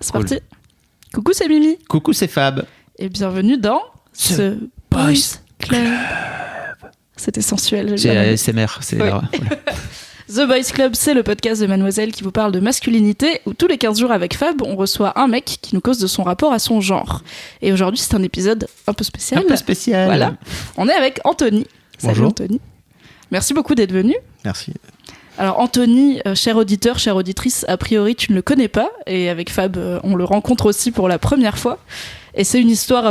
C'est Cool. parti. Coucou, c'est Mimi. Coucou, c'est Fab. Et bienvenue dans The Boys Club. C'était sensuel. C'est ASMR, c'est Oui. là. Voilà. The Boys Club, c'est le podcast de Mademoiselle qui vous parle de masculinité, où tous les 15 jours avec Fab, on reçoit un mec qui nous cause de son rapport à son genre. Et aujourd'hui, c'est un épisode un peu spécial. Un peu spécial. Voilà. On est avec Anthony. Salut Bonjour. Anthony. Merci beaucoup d'être venu. Merci. Alors Anthony, cher auditeur, chère auditrice, a priori tu ne le connais pas, et avec Fab on le rencontre aussi pour la première fois. Et c'est une histoire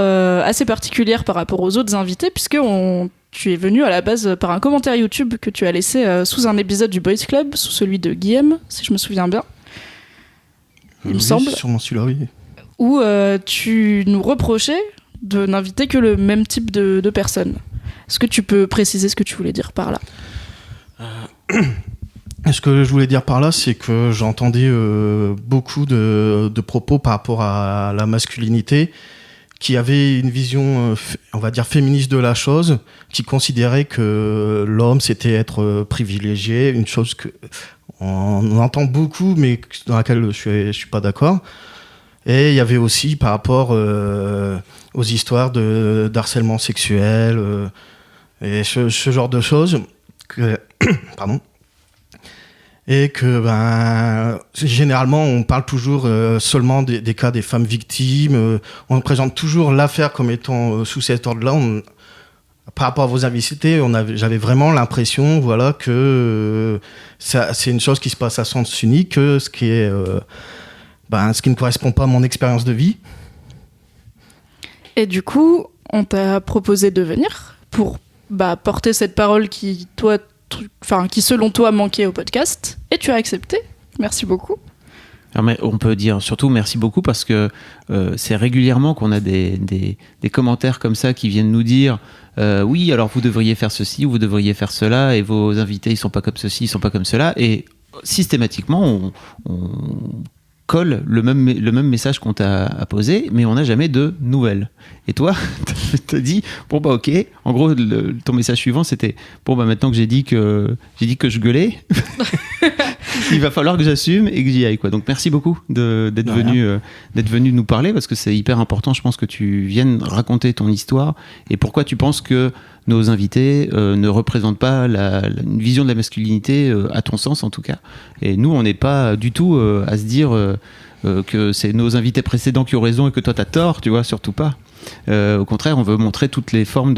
assez particulière par rapport aux autres invités, puisque tu es venu à la base par un commentaire YouTube que tu as laissé sous un épisode du Boys Club, sous celui de Guillaume, si je me souviens bien, il me semble, Sûrement celui-là, oui. où tu nous reprochais de n'inviter que le même type de personnes. Est-ce que tu peux préciser ce que tu voulais dire par là ? Ce que je voulais dire par là, c'est que j'entendais beaucoup de propos par rapport à la masculinité, qui avaient une vision, on va dire, féministe de la chose, qui considérait que l'homme, c'était être privilégié, une chose que on entend beaucoup, mais dans laquelle je suis pas d'accord. Et il y avait aussi par rapport aux histoires d'harcèlement sexuel et ce genre de choses que pardon. Et que généralement on parle toujours seulement des cas des femmes victimes, on présente toujours l'affaire comme étant sous cet ordre-là. Par rapport à vos invités, j'avais vraiment l'impression, voilà, que c'est une chose qui se passe à sens unique, que ce qui ne correspond pas à mon expérience de vie. Et du coup, on t'a proposé de venir pour porter cette parole qui selon toi manquait au podcast, et tu as accepté. Merci beaucoup. Alors, mais on peut dire surtout merci beaucoup parce que c'est régulièrement qu'on a des commentaires comme ça qui viennent nous dire oui, alors vous devriez faire ceci ou vous devriez faire cela et vos invités ils sont pas comme ceci, ils sont pas comme cela, et systématiquement on colle le même message qu'on t'a posé, mais on n'a jamais de nouvelles. Et toi, t'as dit bon ok. En gros, ton message suivant c'était bon maintenant que j'ai dit que je gueulais, il va falloir que j'assume et que j'y aille quoi. Donc merci beaucoup d'être venu nous parler, parce que c'est hyper important, je pense, que tu viennes raconter ton histoire et pourquoi tu penses que nos invités ne représentent pas une vision de la masculinité, à ton sens en tout cas. Et nous, on n'est pas du tout à se dire que c'est nos invités précédents qui ont raison et que toi t'as tort, tu vois, surtout pas. Au contraire, on veut montrer toutes les formes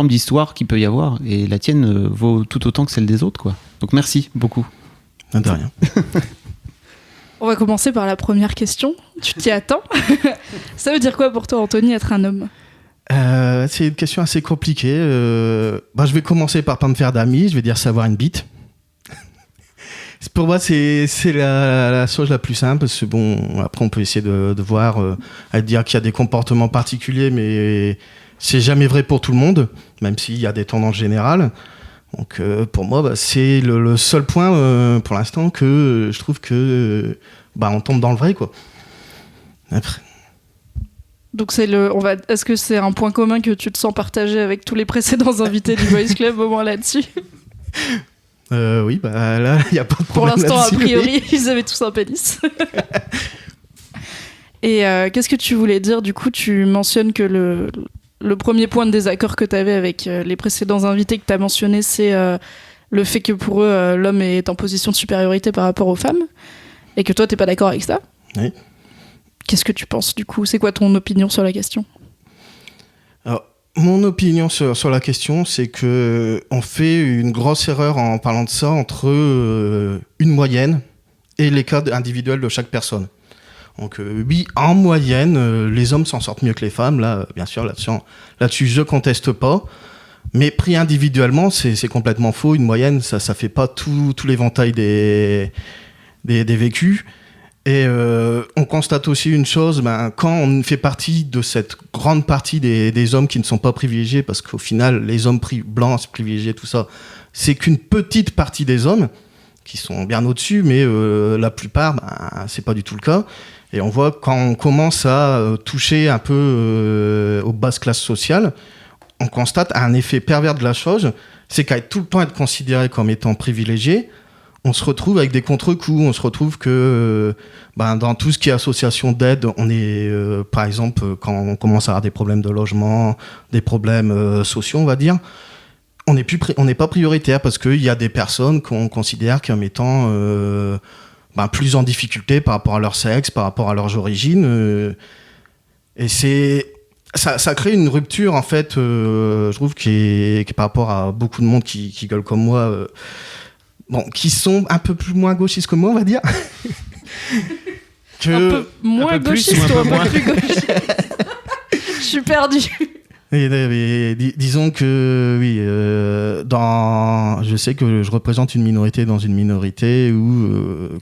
d'histoire qu'il peut y avoir, et la tienne vaut tout autant que celle des autres, quoi. Donc merci beaucoup. De rien. On va commencer par la première question. Tu t'y attends ? Ça veut dire quoi pour toi, Anthony, être un homme ? C'est une question assez compliquée. Je vais commencer par pas me faire d'amis. Je vais dire savoir une bite. Pour moi, c'est la chose la plus simple. Parce que bon, après, on peut essayer de voir, à dire qu'il y a des comportements particuliers, mais c'est jamais vrai pour tout le monde, même s'il y a des tendances générales. Donc, pour moi, c'est le seul point, pour l'instant, que je trouve que on tombe dans le vrai, quoi. Après. Donc est-ce que c'est un point commun que tu te sens partagé avec tous les précédents invités du Boys Club, au moins là-dessus ? Oui, là, il n'y a pas de Pour problème. l'instant, a là-dessus. priori, ils avaient tous un pénis. Et qu'est-ce que tu voulais dire ? Du coup, tu mentionnes que le premier point de désaccord que tu avais avec les précédents invités que tu as mentionné, c'est le fait que pour eux, l'homme est en position de supériorité par rapport aux femmes, et que toi, tu n'es pas d'accord avec ça. Oui. Qu'est-ce que tu penses, du coup ? C'est quoi ton opinion sur la question ? Alors, mon opinion sur la question, c'est que on fait une grosse erreur en parlant de ça entre une moyenne et les cas individuels de chaque personne. Donc oui, en moyenne, les hommes s'en sortent mieux que les femmes. Là, bien sûr, là-dessus, je conteste pas. Mais pris individuellement, c'est complètement faux. Une moyenne, ça fait pas tout l'éventail des vécus. Et on constate aussi une chose, quand on fait partie de cette grande partie des hommes qui ne sont pas privilégiés, parce qu'au final, les hommes blancs, privilégiés, tout ça, c'est qu'une petite partie des hommes qui sont bien au-dessus, mais la plupart, c'est pas du tout le cas. Et on voit quand on commence à toucher un peu aux basses classes sociales, on constate un effet pervers de la chose, c'est qu'à tout le temps être considéré comme étant privilégié, on se retrouve avec des contre-coups. On se retrouve que dans tout ce qui est association d'aide, on est, par exemple, quand on commence à avoir des problèmes de logement, des problèmes sociaux, on va dire, on n'est pas prioritaire parce qu'il y a des personnes qu'on considère comme étant plus en difficulté par rapport à leur sexe, par rapport à leurs origines. Et ça crée une rupture, en fait, je trouve, qui est par rapport à beaucoup de monde qui gueule comme moi, qui sont un peu plus moins gauchistes que moi, on va dire. Un peu moins gauchiste ou un peu plus gauchiste. Je suis perdu. Disons que oui, je sais que je représente une minorité dans une minorité où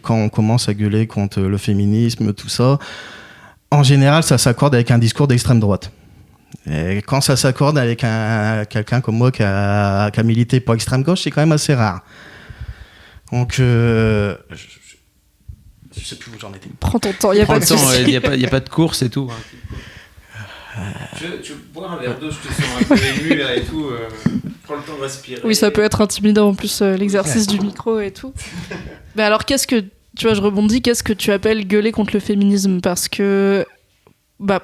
quand on commence à gueuler contre le féminisme, tout ça, en général, ça s'accorde avec un discours d'extrême droite. Et quand ça s'accorde avec quelqu'un comme moi qui a milité pour extrême gauche, c'est quand même assez rare. Donc, je sais plus où j'en étais. Prends ton temps, il n'y a pas de souci. Il n'y a pas de course et tout. Tu veux boire un verre d'eau, je te sens un peu ému là et tout. Prends le temps de respirer. Oui, ça peut être intimidant en plus, l'exercice du micro et tout. Mais alors, tu vois, je rebondis, qu'est-ce que tu appelles gueuler contre le féminisme ? Parce que,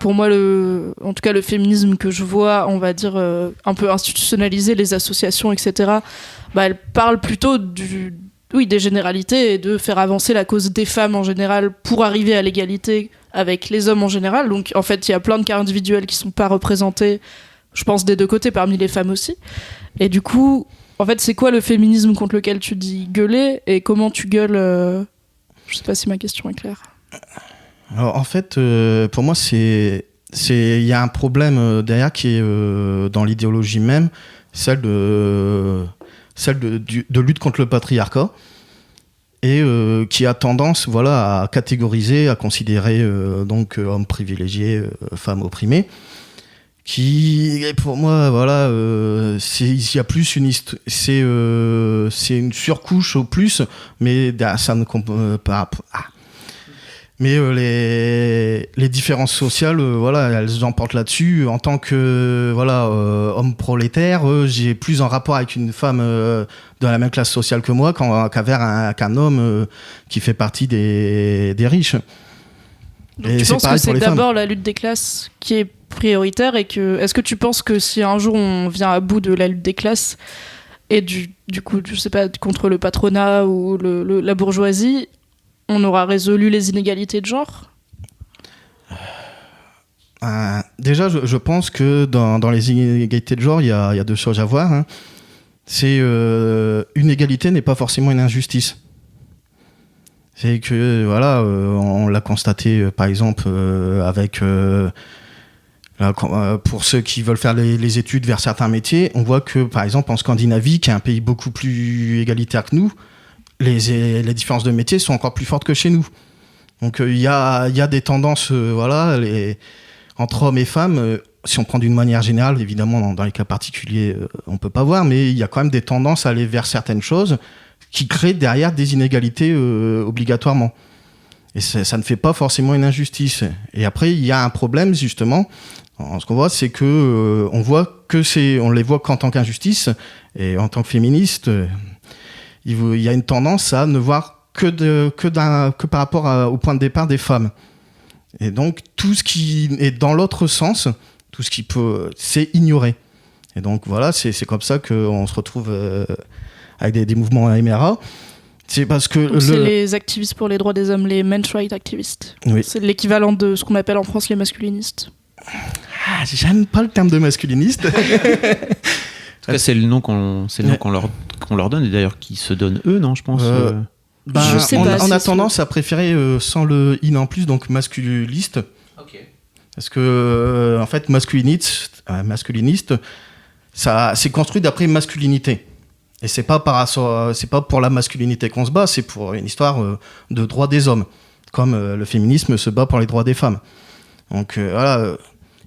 pour moi, en tout cas, le féminisme que je vois, on va dire, un peu institutionnalisé, les associations, etc., elles parlent plutôt des généralités et de faire avancer la cause des femmes en général pour arriver à l'égalité avec les hommes en général. Donc, en fait, il y a plein de cas individuels qui sont pas représentés, je pense, des deux côtés, parmi les femmes aussi. Et du coup, en fait, c'est quoi le féminisme contre lequel tu dis gueuler et comment tu gueules Je sais pas si ma question est claire. Alors, en fait, pour moi, il y a un problème derrière qui est dans l'idéologie même, celle de lutte contre le patriarcat, et qui a tendance à catégoriser, à considérer hommes privilégiés, femmes opprimées, qui, pour moi, il y a plus c'est une surcouche au plus, mais ça ne compte pas. Mais les différences sociales, elles emportent là-dessus. En tant que homme prolétaire, j'ai plus en rapport avec une femme de la même classe sociale que moi qu'un homme qui fait partie des riches. Donc et tu penses que c'est d'abord la lutte des classes qui est prioritaire et que est-ce que tu penses que si un jour on vient à bout de la lutte des classes et du coup, je sais pas, contre le patronat ou la bourgeoisie, on aura résolu les inégalités de genre ? Déjà, je pense que dans les inégalités de genre, il y a deux choses à voir. Hein. C'est une égalité n'est pas forcément une injustice. C'est que, on l'a constaté, par exemple, avec... pour ceux qui veulent faire les études vers certains métiers, on voit que, par exemple, en Scandinavie, qui est un pays beaucoup plus égalitaire que nous, les différences de métiers sont encore plus fortes que chez nous. Donc il y a des tendances entre hommes et femmes, si on prend d'une manière générale, évidemment dans les cas particuliers on peut pas voir, mais il y a quand même des tendances à aller vers certaines choses qui créent derrière des inégalités obligatoirement. Et ça ne fait pas forcément une injustice. Et après il y a un problème justement. Ce qu'on voit, c'est que on les voit qu'en tant qu'injustice, et en tant que féministe, il y a une tendance à ne voir que par rapport au point de départ des femmes. Et donc, tout ce qui est dans l'autre sens, tout ce qui peut, c'est ignoré. Et donc, c'est comme ça qu'on se retrouve avec des mouvements MRA. C'est parce que... C'est les activistes pour les droits des hommes, les men's rights activistes. Oui. C'est l'équivalent de ce qu'on appelle en France les masculinistes. J'aime pas le terme de masculiniste. En tout cas, c'est le nom qu'on leur donne, et d'ailleurs qui se donnent eux, non, je pense. Je sais pas, on a tendance à préférer sans le in en plus, donc masculiste. Ok. Parce que en fait, masculiniste, ça c'est construit d'après masculinité. Et c'est pas pour la masculinité qu'on se bat, c'est pour une histoire de droits des hommes, comme le féminisme se bat pour les droits des femmes. Donc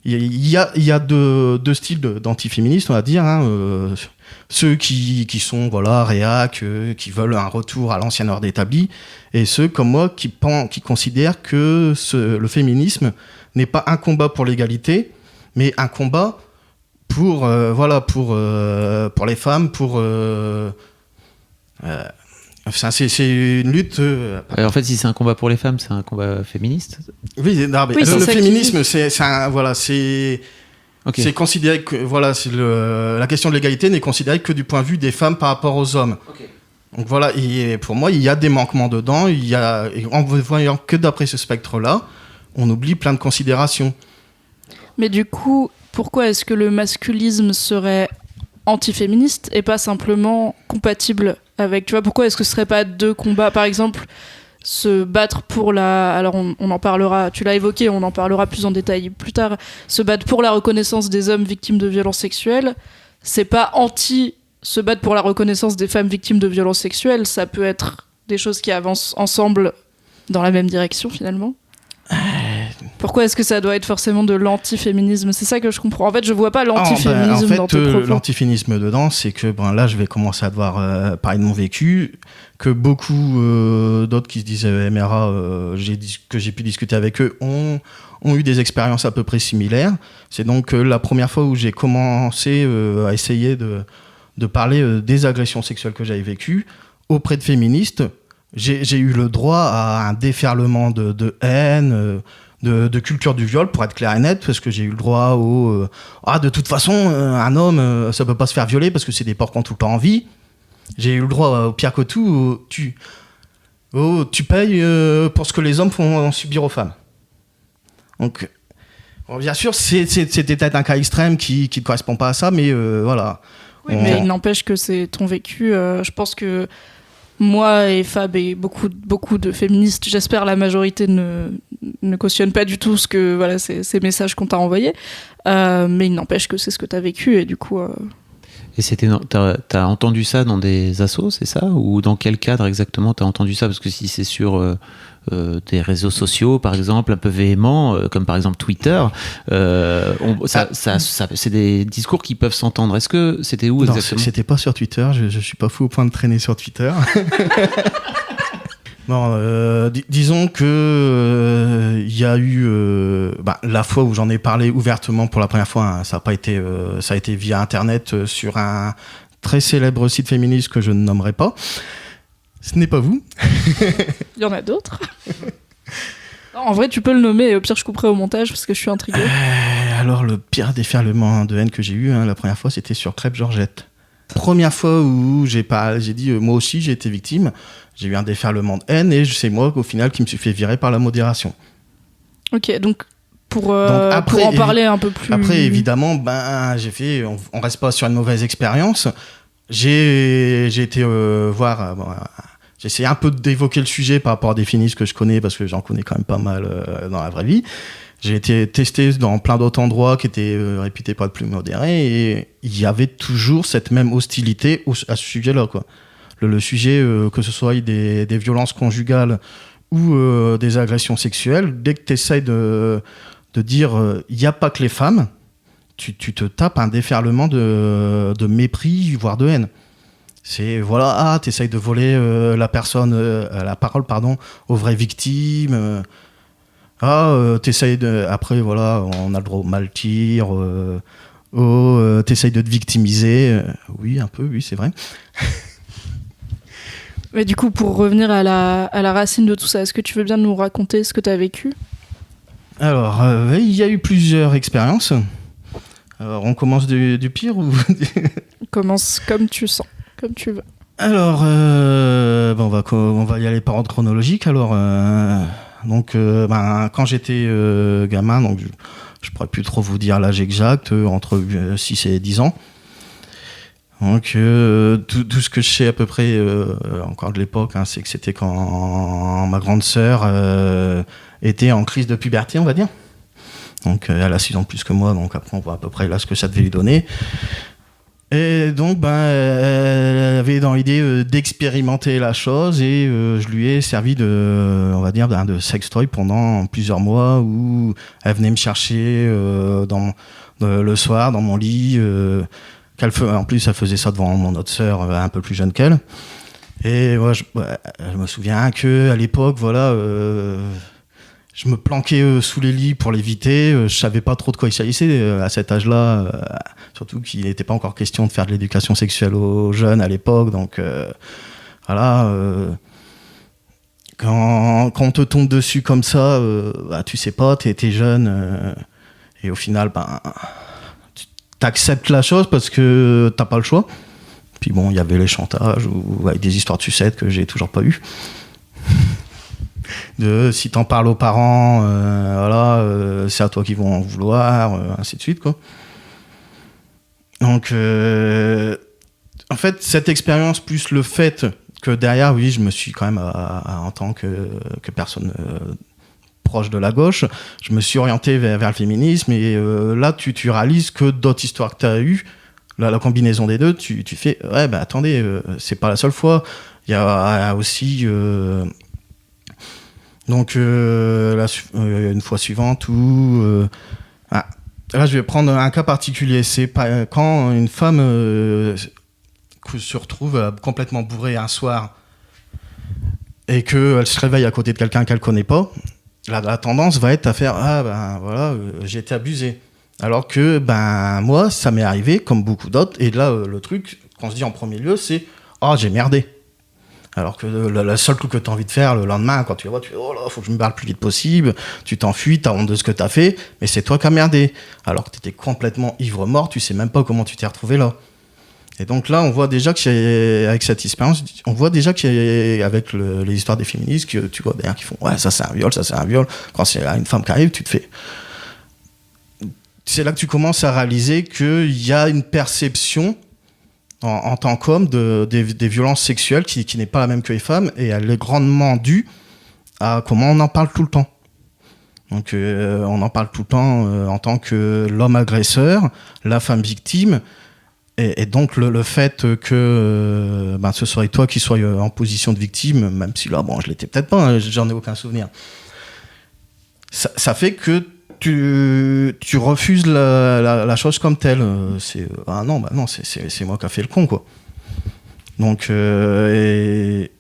il y a deux styles d'antiféministes, on va dire. Hein, ceux qui sont réac, qui veulent un retour à l'ancien ordre établi, et ceux comme moi qui considèrent que le féminisme n'est pas un combat pour l'égalité, mais un combat pour les femmes, pour Enfin, c'est une lutte. En fait, si c'est un combat pour les femmes, c'est un combat féministe. Oui, non, mais Oui, c'est le ça féminisme, c'est Ok. considéré que la question de l'égalité n'est considérée que du point de vue des femmes par rapport aux hommes. Donc voilà, et pour moi, il y a des manquements dedans. Et en voyant que d'après ce spectre-là, on oublie plein de considérations. Mais du coup, pourquoi est-ce que le masculisme serait antiféministe et pas simplement compatible avec, tu vois, pourquoi est-ce que ce serait pas deux combats, par exemple, se battre pour alors on en parlera, tu l'as évoqué, on en parlera plus en détail plus tard, se battre pour la reconnaissance des hommes victimes de violences sexuelles, c'est pas anti se battre pour la reconnaissance des femmes victimes de violences sexuelles, ça peut être des choses qui avancent ensemble dans la même direction finalement. Pourquoi est-ce que ça doit être forcément de l'antiféminisme? C'est ça que je comprends. En fait, je vois pas l'antiféminisme dans tes propos. L'antiféminisme dedans, c'est que là, je vais commencer à devoir parler de mon vécu, que beaucoup d'autres qui se disent MRA, que j'ai pu discuter avec eux, ont eu des expériences à peu près similaires. C'est donc la première fois où j'ai commencé à essayer de parler des agressions sexuelles que j'avais vécues auprès de féministes. J'ai eu le droit à un déferlement de haine, de culture du viol, pour être clair et net, parce que j'ai eu le droit de toute façon, un homme, ça peut pas se faire violer parce que c'est des porcs qui ont tout le temps envie. J'ai eu le droit au pire que tout, tu payes pour ce que les hommes font subir aux femmes. Donc, bon, bien sûr, c'était peut-être un cas extrême qui ne correspond pas à ça, mais voilà. Oui, mais il n'empêche que c'est ton vécu. Je pense que moi et Fab et beaucoup de féministes, j'espère la majorité ne cautionne pas du tout ces messages qu'on t'a envoyés, mais il n'empêche que c'est ce que t'as vécu et du coup... Et t'as entendu ça dans des assos, c'est ça? Ou dans quel cadre exactement t'as entendu ça? Parce que si c'est sur des réseaux sociaux, par exemple, un peu véhéments, comme par exemple Twitter, c'est des discours qui peuvent s'entendre. Est-ce que c'était où exactement? Non, c'était pas sur Twitter, je suis pas fou au point de traîner sur Twitter. Non, disons que il y a eu la fois où j'en ai parlé ouvertement pour la première fois, hein, ça a été via internet sur un très célèbre site féministe que je ne nommerai pas. Ce n'est pas vous. Il y en a d'autres. Non, en vrai, tu peux le nommer et au pire je couperai au montage parce que je suis intriguée. Alors le pire déferlement de haine que j'ai eu, la première fois, c'était sur Crêpe Georgette. Première fois où j'ai dit moi aussi j'ai été victime, j'ai eu un déferlement de haine et c'est moi au final qui me suis fait virer par la modération. Ok, donc pour en parler un peu plus... Après évidemment, on reste pas sur une mauvaise expérience. J'ai été voir... j'ai essayé un peu d'évoquer le sujet par rapport à des féministes que je connais parce que j'en connais quand même pas mal dans la vraie vie. J'ai été testé dans plein d'autres endroits qui étaient réputés pas de plus modérés et il y avait toujours cette même hostilité à ce sujet-là, quoi. Le sujet, que ce soit des violences conjugales ou des agressions sexuelles, dès que tu essayes de dire il n'y a pas que les femmes, tu te tapes un déferlement de mépris, voire de haine. C'est tu essayes de voler la parole aux vraies victimes. T'essayes après, on a le droit au mal-tir. T'essayes de te victimiser. Oui, un peu, oui, c'est vrai. Mais du coup, pour revenir à la racine de tout ça, est-ce que tu veux bien nous raconter ce que tu as vécu? Alors, il y a eu plusieurs expériences. Alors, on commence du pire ou... On commence comme tu sens, comme tu veux. Alors, on va y aller par ordre chronologique. Alors, quand j'étais gamin, donc je pourrais plus trop vous dire l'âge exact, entre 6 et 10 ans. Donc tout ce que je sais à peu près encore de l'époque, c'est que c'était quand ma grande sœur était en crise de puberté, on va dire. Donc elle a 6 ans de plus que moi, donc après on voit à peu près là ce que ça devait lui donner. Et donc elle avait dans l'idée d'expérimenter la chose et je lui ai servi de sextoy pendant plusieurs mois où elle venait me chercher le soir dans mon lit. En plus, elle faisait ça devant mon autre sœur, un peu plus jeune qu'elle. Et je me souviens qu'à l'époque, je me planquais sous les lits pour l'éviter. Je savais pas trop de quoi il s'agissait à cet âge-là. Surtout qu'il n'était pas encore question de faire de l'éducation sexuelle aux jeunes à l'époque. Donc, voilà, quand on te tombe dessus comme ça, bah, tu sais pas, t'es jeune, et au final, ben, t'acceptes la chose parce que t'as pas le choix. Puis bon, il y avait les chantages ou avec des histoires de sucettes que j'ai toujours pas eu. De si t'en parles aux parents, voilà, c'est à toi qu'ils vont en vouloir, ainsi de suite, quoi. Donc, en fait, cette expérience plus le fait que derrière, oui, je me suis quand même, en tant que personne proche de la gauche, je me suis orienté vers le féminisme et là, tu réalises que d'autres histoires que tu as eues, la combinaison des deux, tu fais, ouais, bah attendez, c'est pas la seule fois. Il y a aussi... donc, une fois suivante où... là, je vais prendre un cas particulier. C'est pas, quand une femme se retrouve complètement bourrée un soir et qu'elle se réveille à côté de quelqu'un qu'elle connaît pas, la tendance va être à faire « Ah, ben voilà, j'ai été abusée ». Alors que, ben, moi, ça m'est arrivé, comme beaucoup d'autres. Et là, le truc qu'on se dit en premier lieu, c'est « Ah, j'ai merdé ». Alors que le seul truc que tu as envie de faire le lendemain, quand tu la vois, tu fais « Oh là, faut que je me barre le plus vite possible ». Tu t'enfuis, t'as honte de ce que t'as fait, mais c'est toi qui as merdé. Alors que t'étais complètement ivre-mort, tu sais même pas comment tu t'es retrouvé là. Et donc là, on voit déjà avec cette expérience, on voit déjà qu'avec les histoires des féministes, que tu vois derrière qui font « Ouais, ça c'est un viol, ça c'est un viol ». Quand c'est une femme qui arrive, tu te fais... C'est là que tu commences à réaliser qu'il y a une perception en tant qu'homme des violences sexuelles qui n'est pas la même que les femmes, et elle est grandement due à comment on en parle tout le temps. Donc on en parle tout le temps en tant que l'homme agresseur, la femme victime, et donc le fait que ce soit toi qui sois en position de victime, même si là, bon, je l'étais peut-être pas, hein, j'en ai aucun souvenir, ça fait que tu refuses la chose comme telle. Non, c'est moi qui a fait le con, quoi. Donc, et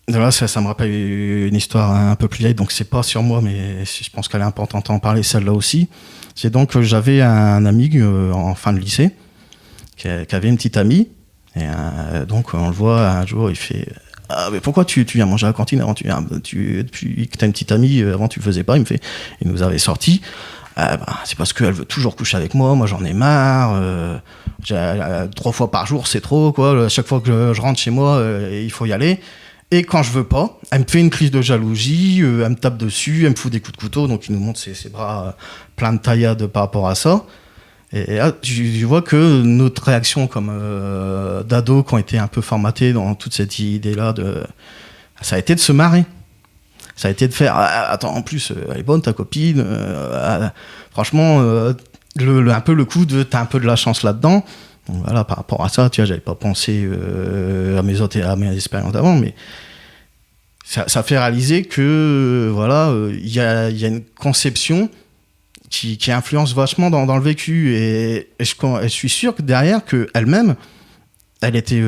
là, ça me rappelle une histoire un peu plus vieille, donc c'est pas sur moi, mais je pense qu'elle est importante à en parler, celle-là aussi. C'est donc que j'avais un ami en fin de lycée qui avait une petite amie, et donc on le voit un jour, il fait... Ah, mais pourquoi tu viens manger à la cantine avant depuis que t'as une petite amie, avant tu le faisais pas, il nous avait sorti. C'est parce qu'elle veut toujours coucher avec moi j'en ai marre, 3 fois par jour c'est trop, quoi. À chaque fois que je rentre chez moi, il faut y aller. Et quand je veux pas, elle me fait une crise de jalousie, elle me tape dessus, elle me fout des coups de couteau, donc il nous montre ses bras pleins de taillades par rapport à ça. Et là, je vois que notre réaction comme d'ados qui ont été un peu formatés dans toute cette idée-là, ça a été de se marrer. Ça a été de faire attends, en plus, elle est bonne ta copine. Franchement, un peu le coup de t'as un peu de la chance là-dedans. Donc voilà, par rapport à ça, tu vois, j'avais pas pensé à mes expériences d'avant, mais ça fait réaliser que voilà, il y a une conception qui influence vachement dans le vécu, et je suis sûr que derrière, qu'elle-même, elle était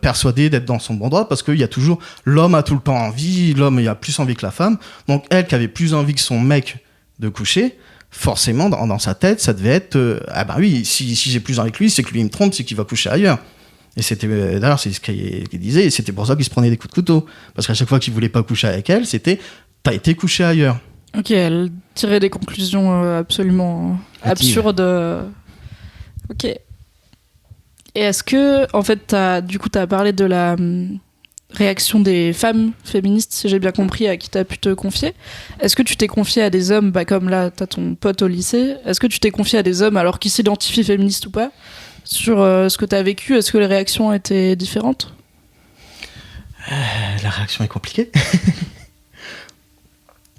persuadée d'être dans son bon droit, parce qu'il y a toujours, l'homme a tout le temps envie, l'homme il a plus envie que la femme, donc elle qui avait plus envie que son mec de coucher, forcément dans sa tête ça devait être ah bah oui, si j'ai plus envie que lui, c'est que lui il me trompe, c'est qu'il va coucher ailleurs. Et c'était d'ailleurs c'est ce qu'il disait, et c'était pour ça qu'il se prenait des coups de couteau, parce qu'à chaque fois qu'il voulait pas coucher avec elle, c'était t'as été couché ailleurs. Ok, elle tirait des conclusions absolument absurdes. Ok. Et est-ce que, en fait, t'as parlé de la réaction des femmes féministes, si j'ai bien compris, à qui t'as pu te confier. Est-ce que tu t'es confié à des hommes, comme là, t'as ton pote au lycée, est-ce que tu t'es confié à des hommes alors qu'ils s'identifient féministes ou pas, sur ce que t'as vécu? Est-ce que les réactions étaient différentes? La réaction est compliquée.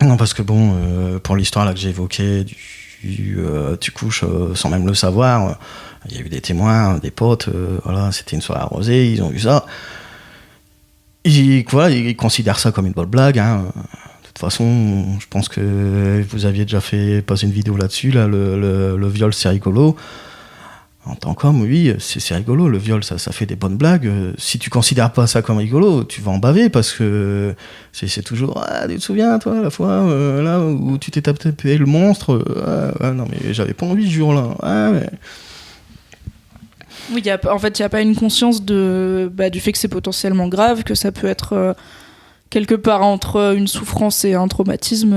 Non, parce que bon, pour l'histoire là que j'ai évoquée, tu couches sans même le savoir, il y a eu des témoins, des potes, voilà, c'était une soirée arrosée, ils ont vu ça. Ils considèrent ça comme une bonne blague, hein. De toute façon, je pense que vous aviez déjà fait passer une vidéo là-dessus, là, le viol c'est rigolo. En tant qu'homme, oui, c'est rigolo, le viol, ça fait des bonnes blagues. Si tu considères pas ça comme rigolo, tu vas en baver, parce que c'est toujours, tu te souviens, toi, la fois là où tu t'es tapé le monstre, non mais j'avais pas envie ce jour-là. Mais... Oui, en fait, il n'y a pas une conscience du fait que c'est potentiellement grave, que ça peut être quelque part entre une souffrance et un traumatisme.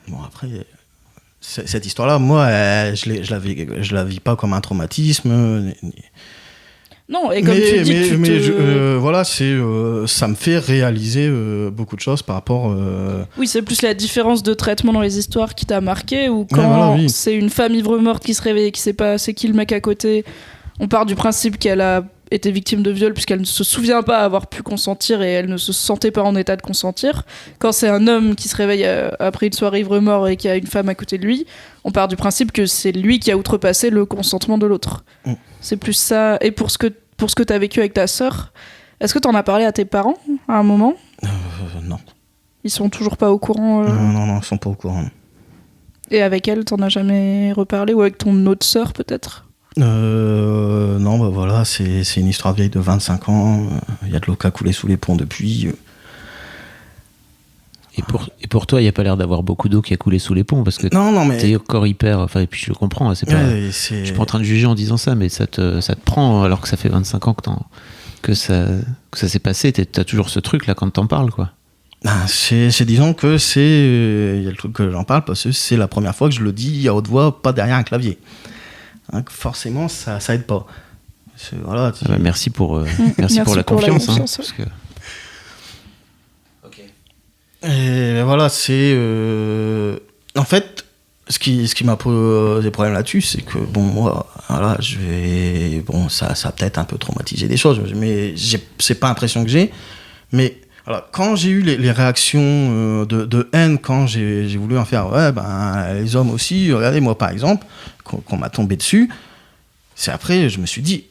Bon, après, cette histoire-là, moi, je la vis pas comme un traumatisme. Non, et comme tu dis, voilà, ça me fait réaliser beaucoup de choses par rapport. Oui, c'est plus la différence de traitement dans les histoires qui t'a marqué, ou quand voilà, oui. c'est une femme ivre morte qui se réveille et qui sait pas c'est qui le mec à côté. On part du principe qu'elle a été victime de viol puisqu'elle ne se souvient pas avoir pu consentir et elle ne se sentait pas en état de consentir. Quand c'est un homme qui se réveille après une soirée ivre mort et qui a une femme à côté de lui, on part du principe que c'est lui qui a outrepassé le consentement de l'autre. C'est plus ça. Et pour ce que tu as vécu avec ta sœur, est-ce que tu en as parlé à tes parents à un moment ? Non. Ils sont toujours pas au courant Non, ils sont pas au courant. Et avec elle, t'en as jamais reparlé ? Ou avec ton autre sœur, peut-être ? Non, bah voilà, c'est une histoire vieille de 25 ans. Il y a de l'eau qui a coulé sous les ponts depuis. Et pour toi, il n'y a pas l'air d'avoir beaucoup d'eau qui a coulé sous les ponts, parce que non, mais t'es encore hyper... Enfin, et puis je le comprends, hein, je suis pas en train de juger en disant ça, mais ça te prend, alors que ça fait 25 ans que ça s'est passé. T'as toujours ce truc là quand t'en parles, quoi. Disons que il y a le truc que j'en parle parce que c'est la première fois que je le dis à haute voix, pas derrière un clavier. Hein, forcément, ça aide pas. Voilà, merci pour la confiance. Parce que... Et voilà, en fait, ce qui m'a posé problème là-dessus, c'est que moi, voilà, ça a peut-être un peu traumatisé des choses, mais c'est pas l'impression que j'ai. Mais voilà, quand j'ai eu les réactions de haine, quand j'ai voulu en faire, les hommes aussi, regardez, moi par exemple, qu'on m'a tombé dessus, c'est après, je me suis dit,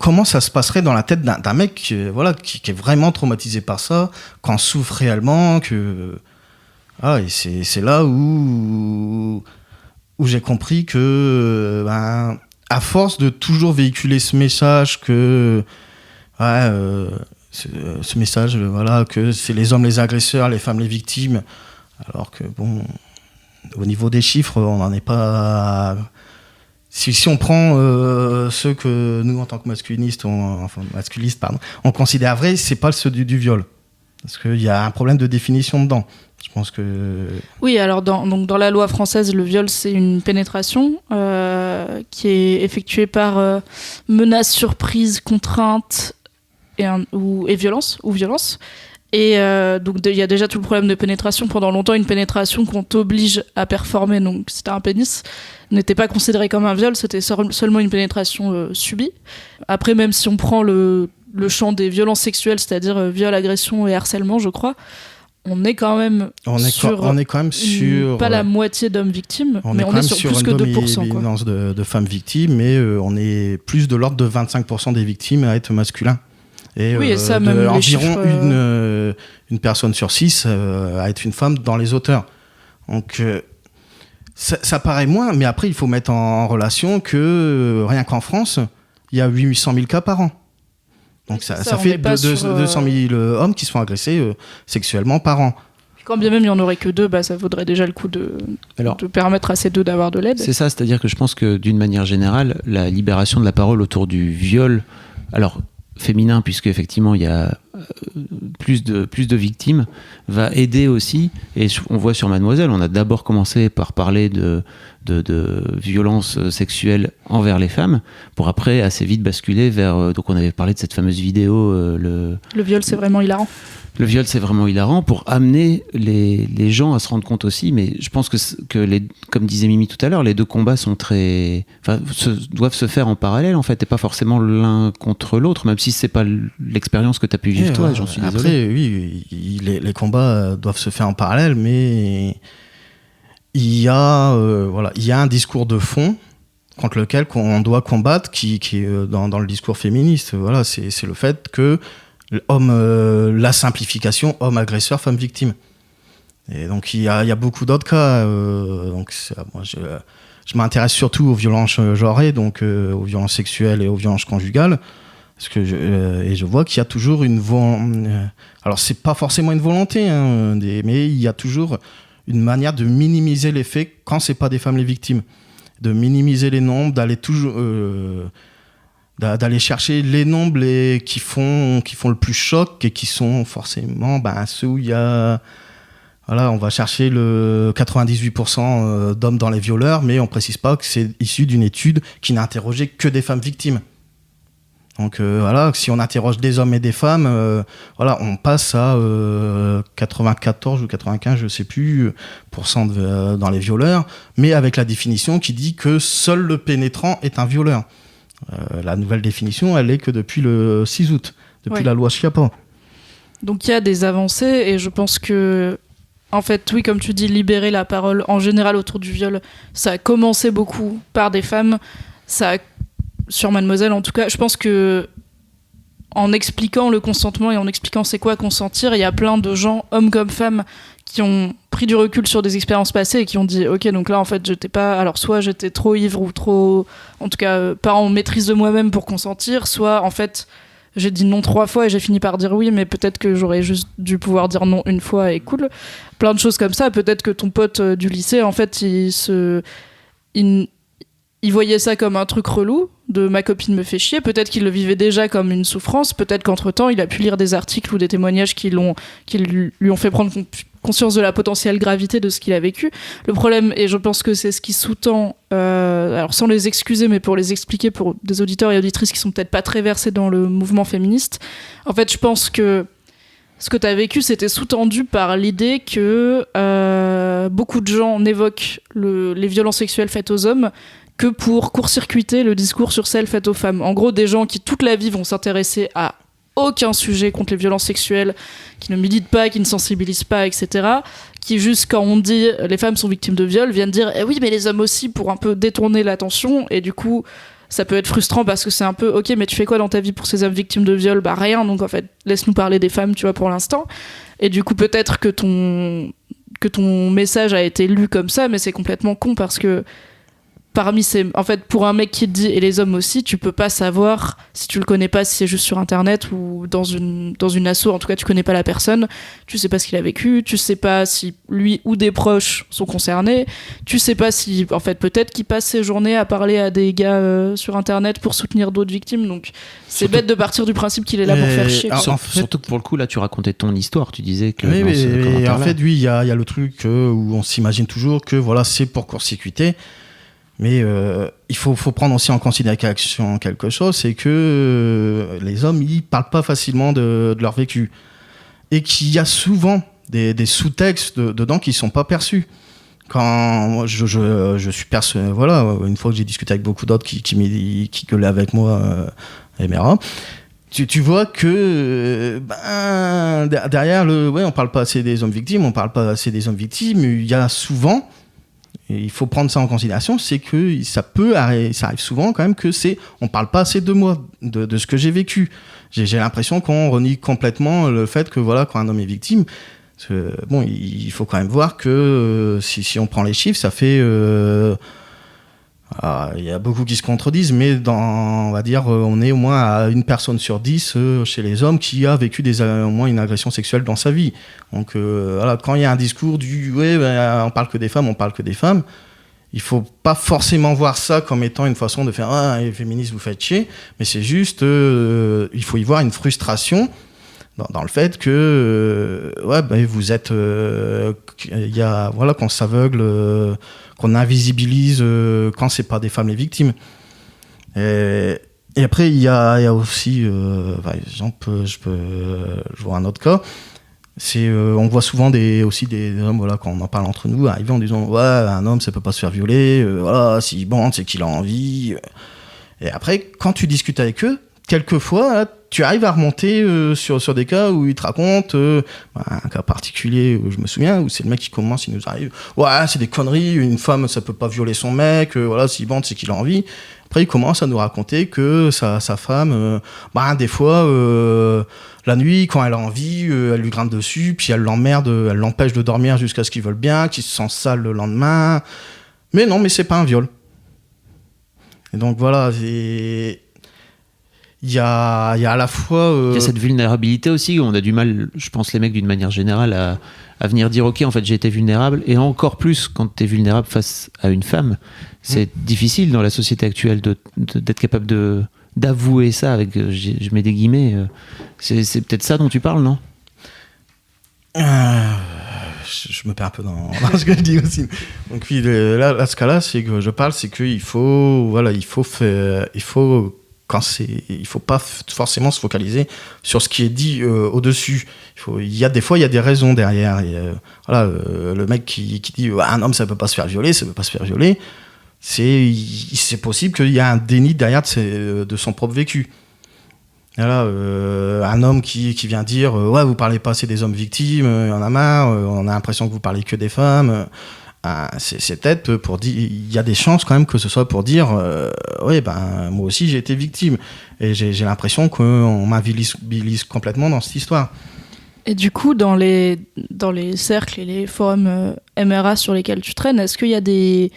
comment ça se passerait dans la tête d'un mec qui est vraiment traumatisé par ça, qu'on souffre réellement, et c'est là où j'ai compris que à force de toujours véhiculer ce message que ce message que c'est les hommes les agresseurs, les femmes les victimes, alors que au niveau des chiffres, on n'en est pas. Si on prend ceux que nous, en tant que masculinistes, on considère vrais, c'est pas ceux du viol. Parce qu'il y a un problème de définition dedans. Je pense que... Oui, alors dans la loi française, le viol, c'est une pénétration qui est effectuée par menace, surprise, contrainte et violence. Et donc il y a déjà tout le problème de pénétration. Pendant longtemps, une pénétration qu'on t'oblige à performer, donc c'était un pénis, n'était pas considéré comme un viol, c'était seulement une pénétration subie. Après, même si on prend le champ des violences sexuelles, c'est-à-dire viol, agression et harcèlement, je crois, on est quand même sur pas la moitié d'hommes victimes, mais on est sur plus que 2%. Une dominance de femmes victimes, mais on est plus de l'ordre de 25% des victimes à être masculins. Et, oui, et ça, même environ une personne sur 6 à être une femme dans les auteurs. Donc ça paraît moins, mais après il faut mettre en relation que rien qu'en France, il y a 800 000 cas par an. Donc ça fait 200 000 hommes qui se font agresser sexuellement par an. Quand bien même il n'y en aurait que 2, ça vaudrait déjà le coup de permettre à ces 2 d'avoir de l'aide. C'est ça, c'est-à-dire que je pense que d'une manière générale, la libération de la parole autour du viol, alors féminin, puisque effectivement il y a plus de victimes, va aider aussi. Et on voit sur Mademoiselle, on a d'abord commencé par parler de violences sexuelles envers les femmes, pour après assez vite basculer vers... donc on avait parlé de cette fameuse vidéo... Le viol, c'est vraiment hilarant. Le viol, c'est vraiment hilarant, pour amener les gens à se rendre compte aussi. Mais je pense que comme disait Mimi tout à l'heure, les 2 combats sont doivent se faire en parallèle, en fait, et pas forcément l'un contre l'autre, même si c'est pas l'expérience que tu as pu vivre toi, j'en suis désolé. Après, oui, les combats doivent se faire en parallèle, mais il y a un discours de fond contre lequel on doit combattre, qui est dans le discours féministe. Voilà, c'est le fait que la simplification, homme agresseur, femme victime. Et donc il y a beaucoup d'autres cas. Donc moi je m'intéresse surtout aux violences genrées, donc aux violences sexuelles et aux violences conjugales, parce que je vois qu'il y a toujours alors c'est pas forcément une volonté, mais il y a toujours une manière de minimiser les faits quand c'est pas des femmes les victimes. de minimiser les nombres, d'aller toujours d'aller chercher les nombres qui font le plus choc et qui sont forcément ceux où il y a on va chercher le 98% d'hommes dans les violeurs, mais on précise pas que c'est issu d'une étude qui n'a interrogé que des femmes victimes. Donc si on interroge des hommes et des femmes, on passe à 94 ou 95, je sais plus, dans les violeurs, mais avec la définition qui dit que seul le pénétrant est un violeur. La nouvelle définition, elle est que depuis le 6 août, depuis la loi Schiappa. Donc il y a des avancées et je pense que, en fait, oui, comme tu dis, libérer la parole en général autour du viol, ça a commencé beaucoup par des femmes. Sur Mademoiselle, en tout cas, je pense que en expliquant le consentement et en expliquant c'est quoi consentir, il y a plein de gens, hommes comme femmes, qui ont pris du recul sur des expériences passées et qui ont dit ok, donc là en fait soit j'étais trop ivre ou trop, en tout cas pas en maîtrise de moi-même pour consentir, soit en fait j'ai dit non 3 fois et j'ai fini par dire oui, mais peut-être que j'aurais juste dû pouvoir dire non une fois et cool. Plein de choses comme ça. Peut-être que ton pote du lycée, en fait, il voyait ça comme un truc relou, de ma copine me fait chier. Peut-être qu'il le vivait déjà comme une souffrance. Peut-être qu'entre-temps, il a pu lire des articles ou des témoignages qui lui ont fait prendre conscience de la potentielle gravité de ce qu'il a vécu. Le problème, et je pense que c'est ce qui sous-tend, alors sans les excuser, mais pour les expliquer pour des auditeurs et auditrices qui sont peut-être pas très versés dans le mouvement féministe, en fait, je pense que ce que tu as vécu, c'était sous-tendu par l'idée que beaucoup de gens n'évoquent les violences sexuelles faites aux hommes que pour court-circuiter le discours sur celles faites aux femmes. En gros, des gens qui toute la vie vont s'intéresser à aucun sujet contre les violences sexuelles, qui ne militent pas, qui ne sensibilisent pas, etc., qui juste quand on dit les femmes sont victimes de viol, viennent dire oui, mais les hommes aussi, pour un peu détourner l'attention, et du coup ça peut être frustrant parce que c'est un peu ok, mais tu fais quoi dans ta vie pour ces hommes victimes de viol? Rien, donc en fait laisse-nous parler des femmes, tu vois, pour l'instant. Et du coup peut-être que ton message a été lu comme ça, mais c'est complètement con parce que en fait, pour un mec qui te dit, et les hommes aussi, tu peux pas savoir, si tu le connais pas, si c'est juste sur internet ou dans une asso, en tout cas tu connais pas la personne, tu sais pas ce qu'il a vécu, tu sais pas si lui ou des proches sont concernés, tu sais pas si, en fait, peut-être qu'il passe ses journées à parler à des gars sur internet pour soutenir d'autres victimes, donc c'est bête de partir du principe qu'il est là pour faire chier. Surtout que pour le coup, là, tu racontais ton histoire, tu disais que... Oui, mais en fait, oui, il y a le truc où on s'imagine toujours que voilà, c'est pour court-circuiter. Mais il faut prendre aussi en considération quelque chose, c'est que les hommes, ils parlent pas facilement de leur vécu. Et qu'il y a souvent des sous-textes dedans qui sont pas perçus. Quand je suis persuadé, voilà, une fois que j'ai discuté avec beaucoup d'autres qui gueulaient avec moi, Emera, tu vois que derrière on parle pas assez des hommes victimes, il y a souvent... Et il faut prendre ça en considération, c'est que ça arrive souvent quand même que on parle pas assez de moi, de ce que j'ai vécu. J'ai l'impression qu'on renie complètement le fait que voilà, quand un homme est victime, il faut quand même voir que si on prend les chiffres, ça fait il y a beaucoup qui se contredisent, mais on va dire, on est au moins à 1 personne sur 10 chez les hommes qui a vécu au moins une agression sexuelle dans sa vie. Donc quand il y a un discours on parle que des femmes, il faut pas forcément voir ça comme étant une façon de faire les féministes vous faites chier, mais c'est juste il faut y voir une frustration dans le fait que vous êtes qu'on s'aveugle, qu'on invisibilise quand c'est pas des femmes les victimes. Et après il y a aussi par exemple, je vois un autre cas, c'est on voit souvent des hommes, quand on en parle entre nous, arriver en disant un homme ça peut pas se faire violer, s'il bande c'est qu'il a envie. Et après quand tu discutes avec eux, quelquefois tu arrives à remonter sur des cas où ils te racontent un cas particulier où je me souviens, où c'est le mec qui commence, il nous arrive c'est des conneries, une femme ça peut pas violer son mec, s'il bande c'est qu'il a envie. Après il commence à nous raconter que sa femme des fois la nuit quand elle a envie, elle lui grimpe dessus, puis elle l'emmerde, elle l'empêche de dormir jusqu'à ce qu'il veuille bien, qu'il se sent sale le lendemain, mais c'est pas un viol. Et donc voilà, il y a à la fois... Il y a cette vulnérabilité aussi, on a du mal, je pense les mecs d'une manière générale, à venir dire ok, en fait j'ai été vulnérable, et encore plus quand tu es vulnérable face à une femme. C'est difficile dans la société actuelle d'être capable d'avouer ça, avec, je mets des guillemets, c'est peut-être ça dont tu parles, non? Je me perds un peu dans ce que je dis aussi. Donc oui, là, ce cas-là, c'est que je parle, c'est qu'il faut, il faut pas forcément se focaliser sur ce qui est dit au-dessus. Il y a des fois, il y a des raisons derrière. Et, le mec qui dit un homme, ça peut pas se faire violer, c'est possible qu'il y a un déni derrière de son propre vécu. Voilà, un homme qui vient dire ouais, vous parlez pas assez des hommes victimes, il y en a marre, on a l'impression que vous parlez que des femmes. C'est peut-être pour dire, il y a des chances quand même que ce soit pour dire oui, moi aussi j'ai été victime, et j'ai l'impression qu'on m'invibilise complètement dans cette histoire. Et du coup, dans les cercles et les forums MRA sur lesquels tu traînes, est-ce qu'il y a des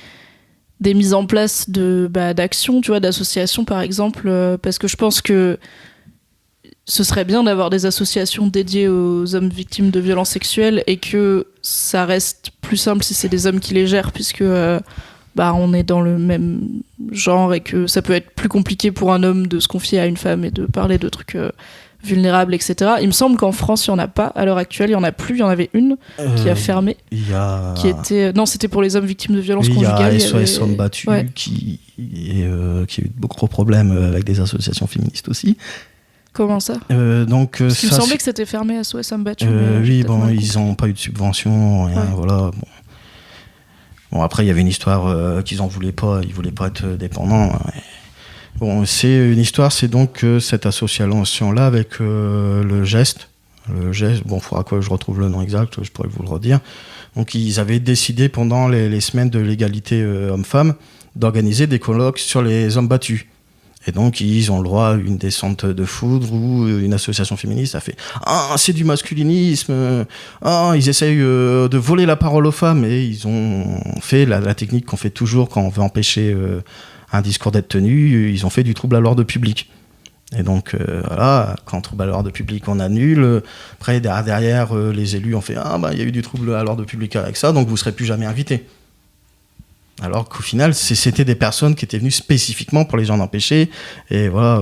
mises en place d'actions, tu vois, d'associations par exemple, parce que je pense que ce serait bien d'avoir des associations dédiées aux hommes victimes de violences sexuelles, et que ça reste plus simple si c'est des hommes qui les gèrent, puisque on est dans le même genre, et que ça peut être plus compliqué pour un homme de se confier à une femme et de parler de trucs vulnérables, etc. Il me semble qu'en France, il n'y en a pas. À l'heure actuelle, il n'y en a plus. Il y en avait une qui a fermé. Qui était... Non, c'était pour les hommes victimes de violences conjugales. Il y a SOS Hommes Battus qui a eu de gros problèmes avec des associations féministes aussi. Comment ça? Donc, il me semblait que c'était fermé à SOS Hommes Battus. Oui, ils n'ont pas eu de subvention, rien, voilà. Bon, après, il y avait une histoire qu'ils n'en voulaient pas, ils ne voulaient pas être dépendants. Bon, c'est une histoire, c'est donc cette association-là avec le geste. Bon, il faudra que je retrouve le nom exact, je pourrais vous le redire. Donc, ils avaient décidé pendant les semaines de l'égalité homme-femme d'organiser des colloques sur les hommes battus. Et donc, ils ont le droit à une descente de foudre, où une association féministe a fait « Ah, c'est du masculinisme !» Ah, ils essayent de voler la parole aux femmes. Et ils ont fait la technique qu'on fait toujours quand on veut empêcher un discours d'être tenu. Ils ont fait du trouble à l'ordre public. Et donc, quand trouble à l'ordre public, on annule. Après, derrière, les élus ont fait « Ah, il y a eu du trouble à l'ordre public avec ça, donc vous ne serez plus jamais invités. » Alors qu'au final, c'était des personnes qui étaient venues spécifiquement pour les gens empêchés. Et voilà,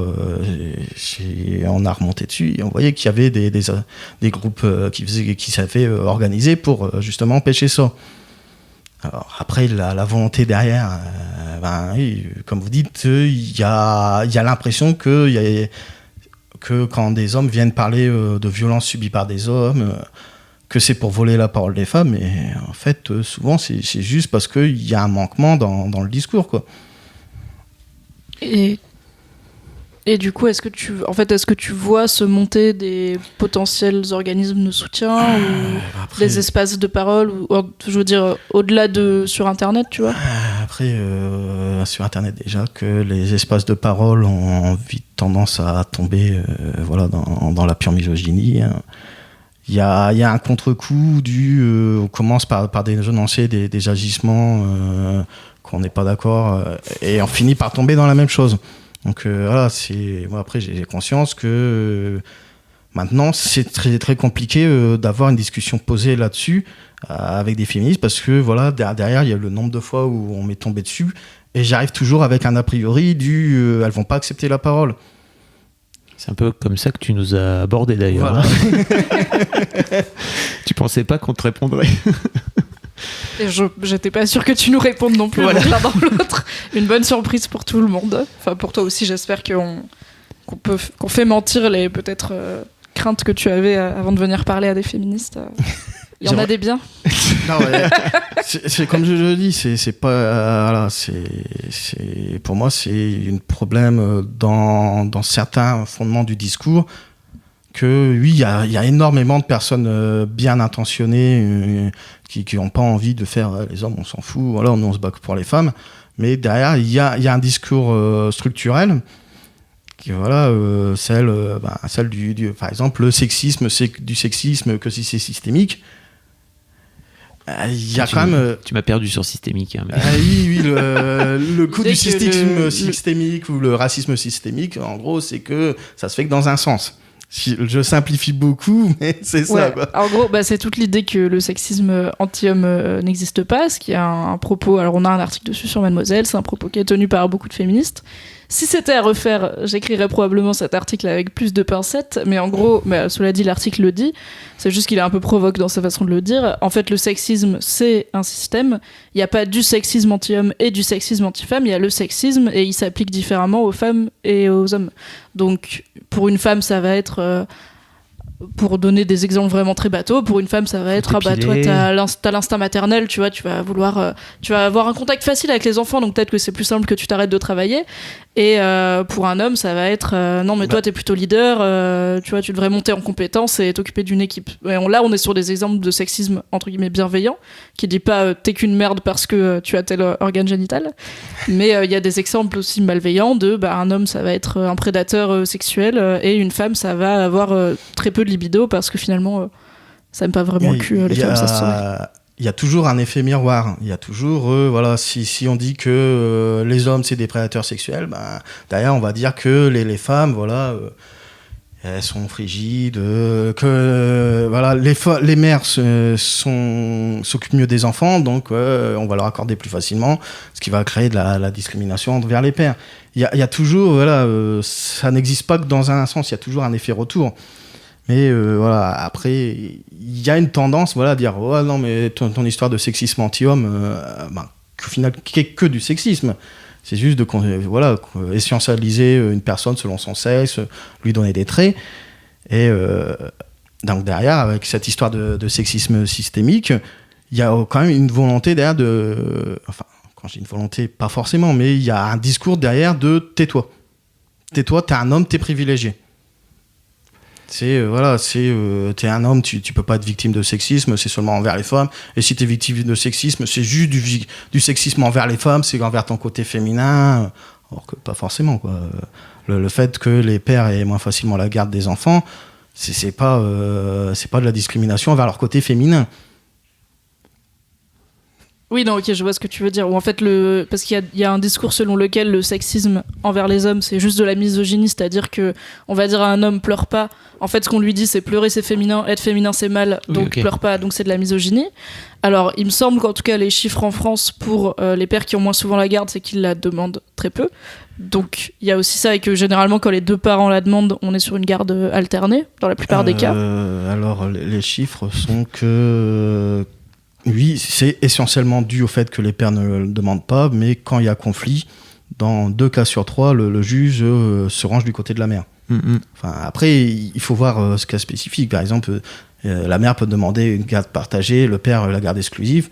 on a remonté dessus et on voyait qu'il y avait des groupes qui savaient organiser pour justement empêcher ça. Alors après, la volonté derrière, comme vous dites, il y a l'impression que quand des hommes viennent parler de violences subies par des hommes, que c'est pour voler la parole des femmes, mais en fait, souvent, c'est juste parce qu'il y a un manquement dans le discours, quoi. Et du coup, est-ce que tu vois se monter des potentiels organismes de soutien, ou des espaces de parole, ou je veux dire, au-delà de sur Internet, tu vois? Après, sur Internet, déjà, que les espaces de parole ont vite tendance à tomber dans la pure misogynie, hein. Il y a un contre-coup on commence par dénoncer des agissements qu'on n'est pas d'accord, et on finit par tomber dans la même chose. Donc après j'ai conscience que maintenant c'est très très compliqué d'avoir une discussion posée là-dessus avec des féministes, parce que derrière il y a le nombre de fois où on m'est tombé dessus et j'arrive toujours avec un a priori elles vont pas accepter la parole. C'est un peu comme ça que tu nous as abordé d'ailleurs. Voilà. Tu pensais pas qu'on te répondrait? Et j'étais pas sûre que tu nous répondes non plus, l'un dans l'autre. Une bonne surprise pour tout le monde. Enfin, pour toi aussi, j'espère qu'on fait mentir les peut-être craintes que tu avais avant de venir parler à des féministes. Il y en a des biens. Non, c'est comme je le dis, c'est pas pour moi c'est un problème dans certains fondements du discours, que oui, il y a énormément de personnes bien intentionnées qui n'ont pas envie de faire les hommes on s'en fout, nous on se bat pour les femmes, mais derrière il y a un discours structurel qui celle du par exemple le sexisme, c'est du sexisme que si c'est systémique. Il y a quand même. Tu m'as perdu sur systémique. Hein, mais... oui, le coup du sexisme systémique ou le racisme systémique, en gros, c'est que ça se fait que dans un sens. Je simplifie beaucoup, mais c'est ça. Quoi. En gros, c'est toute l'idée que le sexisme anti-homme n'existe pas, ce qui est un propos. Alors, on a un article dessus sur Mademoiselle, c'est un propos qui est tenu par beaucoup de féministes. Si c'était à refaire, j'écrirais probablement cet article avec plus de pincettes, mais en gros, cela dit, l'article le dit, c'est juste qu'il est un peu provoque dans sa façon de le dire. En fait, le sexisme, c'est un système. Il n'y a pas du sexisme anti-homme et du sexisme anti-femme, il y a le sexisme et il s'applique différemment aux femmes et aux hommes. Donc, pour une femme, ça va être... pour donner des exemples vraiment très bateaux, pour une femme, ça va être toi, t'as l'instinct maternel, tu vois, tu vas vouloir, tu vas avoir un contact facile avec les enfants, donc peut-être que c'est plus simple que tu t'arrêtes de travailler. Et pour un homme, ça va être non, mais toi, t'es plutôt leader, tu vois, tu devrais monter en compétence et t'occuper d'une équipe. Et là, on est sur des exemples de sexisme entre guillemets bienveillant, qui dit pas t'es qu'une merde parce que tu as tel organe génital, mais il y a des exemples aussi malveillants de un homme, ça va être un prédateur sexuel et une femme, ça va avoir très peu de libido parce que finalement ça n'aime pas vraiment le cul, les femmes, ça se saurait. Il y a toujours un effet miroir. Il y a toujours, si on dit que les hommes c'est des prédateurs sexuels, derrière on va dire que les femmes, elles sont frigides, que les mères s'occupent mieux des enfants, donc on va leur accorder plus facilement, ce qui va créer de la discrimination envers les pères. Il y a toujours, ça n'existe pas que dans un sens. Il y a toujours un effet retour. Mais après, il y a une tendance à dire non, mais ton histoire de sexisme anti-homme, qu'au final, que du sexisme. C'est juste de essentialiser une personne selon son sexe, lui donner des traits. Et donc derrière, avec cette histoire de sexisme systémique, il y a quand même une volonté derrière de... Enfin, quand j'ai une volonté, pas forcément, mais il y a un discours derrière de tais-toi. Tais-toi, t'es un homme, t'es privilégié. T'es un homme, tu peux pas être victime de sexisme, c'est seulement envers les femmes. Et si t'es victime de sexisme, c'est juste du sexisme envers les femmes, c'est envers ton côté féminin. Alors que pas forcément, quoi. Le fait que les pères aient moins facilement la garde des enfants, c'est pas de la discrimination envers leur côté féminin. Oui, non, ok, je vois ce que tu veux dire. Ou en fait, parce qu'il y a un discours selon lequel le sexisme envers les hommes, c'est juste de la misogynie, c'est-à-dire que on va dire à un homme pleure pas. En fait, ce qu'on lui dit, c'est pleurer, c'est féminin, être féminin, c'est mal, donc pleure pas, donc c'est de la misogynie. Alors, il me semble qu'en tout cas, les chiffres en France pour les pères qui ont moins souvent la garde, c'est qu'ils la demandent très peu. Donc, il y a aussi ça, et que généralement, quand les deux parents la demandent, on est sur une garde alternée, dans la plupart des cas. Alors, les chiffres sont que... Oui, c'est essentiellement dû au fait que les pères ne le demandent pas, mais quand il y a conflit, dans 2 cas sur 3, le juge se range du côté de la mère. Enfin, après, il faut voir ce cas spécifique. Par exemple, la mère peut demander une garde partagée, le père la garde exclusive.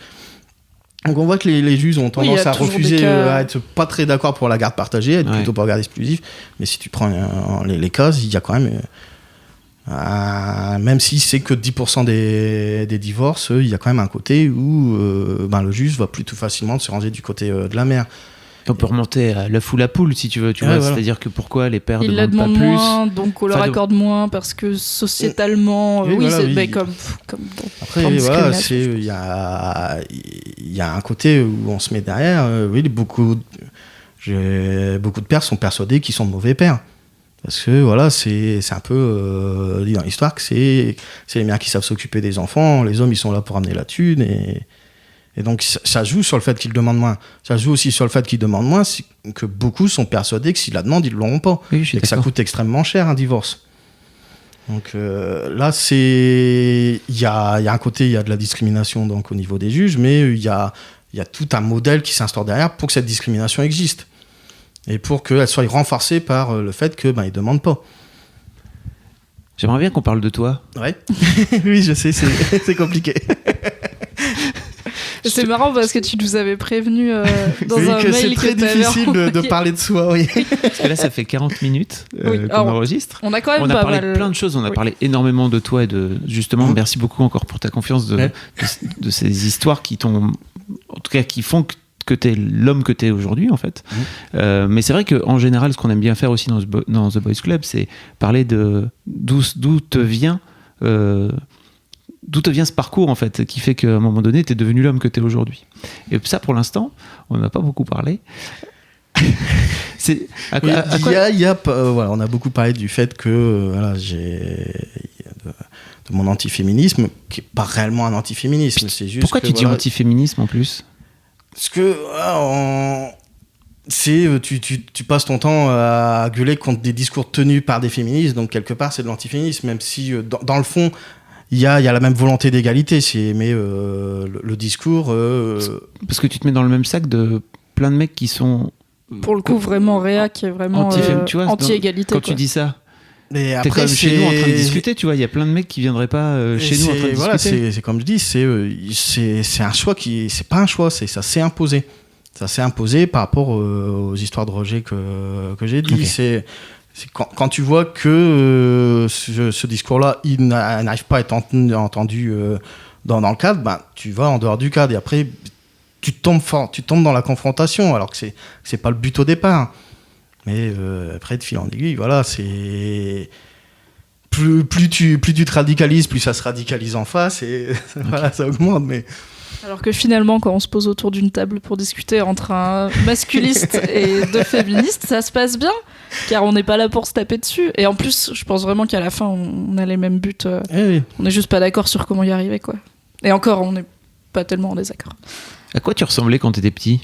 Donc on voit que les juges ont tendance à refuser, à être pas très d'accord pour la garde partagée, à être plutôt pour la garde exclusive. Mais si tu prends les cas, il y a quand même... même si c'est que 10% des divorces, il y a quand même un côté où le juge va plutôt facilement se ranger du côté de la mère. On peut remonter à l'œuf ou la poule si tu veux, vois, voilà. C'est-à-dire que pourquoi les pères demandent pas plus, moins, donc on leur accorde moins parce que sociétalement, comme après voilà, il y a un côté où on se met derrière. Beaucoup de pères sont persuadés qu'ils sont de mauvais pères. Parce que c'est un peu dit dans l'histoire que c'est les mères qui savent s'occuper des enfants, les hommes ils sont là pour amener la thune et donc ça joue sur le fait qu'ils demandent moins. Ça joue aussi sur le fait qu'ils demandent moins, c'est que beaucoup sont persuadés que s'ils la demandent ils l'auront pas, et que ça coûte extrêmement cher un divorce. Donc là il y a un côté, il y a de la discrimination donc au niveau des juges, mais il y a tout un modèle qui s'instaure derrière pour que cette discrimination existe. Et pour qu'elle soit renforcée par le fait qu'ils ne demandent pas. J'aimerais bien qu'on parle de toi. Ouais. Oui, je sais, c'est compliqué. C'est marrant parce que tu nous avais prévenu dans un mail c'est très difficile de parler de soi. Oui. Parce que là, ça fait 40 minutes qu'on enregistre. On a quand même on a parlé de plein de choses. On a parlé énormément de toi et justement, merci beaucoup encore pour ta confiance de ces histoires qui t'ont, en tout cas, qui font que t'es l'homme que t'es aujourd'hui en fait. Mais c'est vrai qu'en général ce qu'on aime bien faire aussi dans The Boys Club, c'est parler de d'où te vient d'où te vient ce parcours en fait qui fait qu'à un moment donné tu es devenu l'homme que tu es aujourd'hui. Et ça pour l'instant on n'en a pas beaucoup parlé. Voilà, on a beaucoup parlé du fait que voilà, de mon antiféminisme qui n'est pas réellement un antiféminisme. C'est juste pourquoi tu dis antiféminisme en plus? Parce que tu passes ton temps à gueuler contre des discours tenus par des féministes, donc quelque part c'est de l'antiféminisme, même si dans le fond il y a la même volonté d'égalité, mais le discours... Parce que tu te mets dans le même sac de plein de mecs qui sont... Pour le coup, vraiment réa, qui est vraiment anti-égalité. Quand tu dis ça, mais t'es quand même chez nous en train de discuter, tu vois, il y a plein de mecs qui viendraient pas chez nous en train de discuter. C'est comme je dis, c'est un choix c'est pas un choix, ça s'est imposé. Ça s'est imposé par rapport aux histoires de rejet que j'ai dit. Okay. C'est quand tu vois que ce discours-là, il n'arrive pas à être entendu dans le cadre, ben, tu vas en dehors du cadre et après tu tombes dans la confrontation alors que c'est pas le but au départ. Mais après de fil en aiguille, voilà, c'est plus tu te radicalises, plus ça se radicalise en face et voilà, ça augmente. Mais alors que finalement, quand on se pose autour d'une table pour discuter entre un masculiste et deux féministes, ça se passe bien, car on n'est pas là pour se taper dessus. Et en plus, je pense vraiment qu'à la fin, on a les mêmes buts. Oui. On n'est juste pas d'accord sur comment y arriver, quoi. Et encore, on n'est pas tellement en désaccord. À quoi tu ressemblais quand tu étais petit ?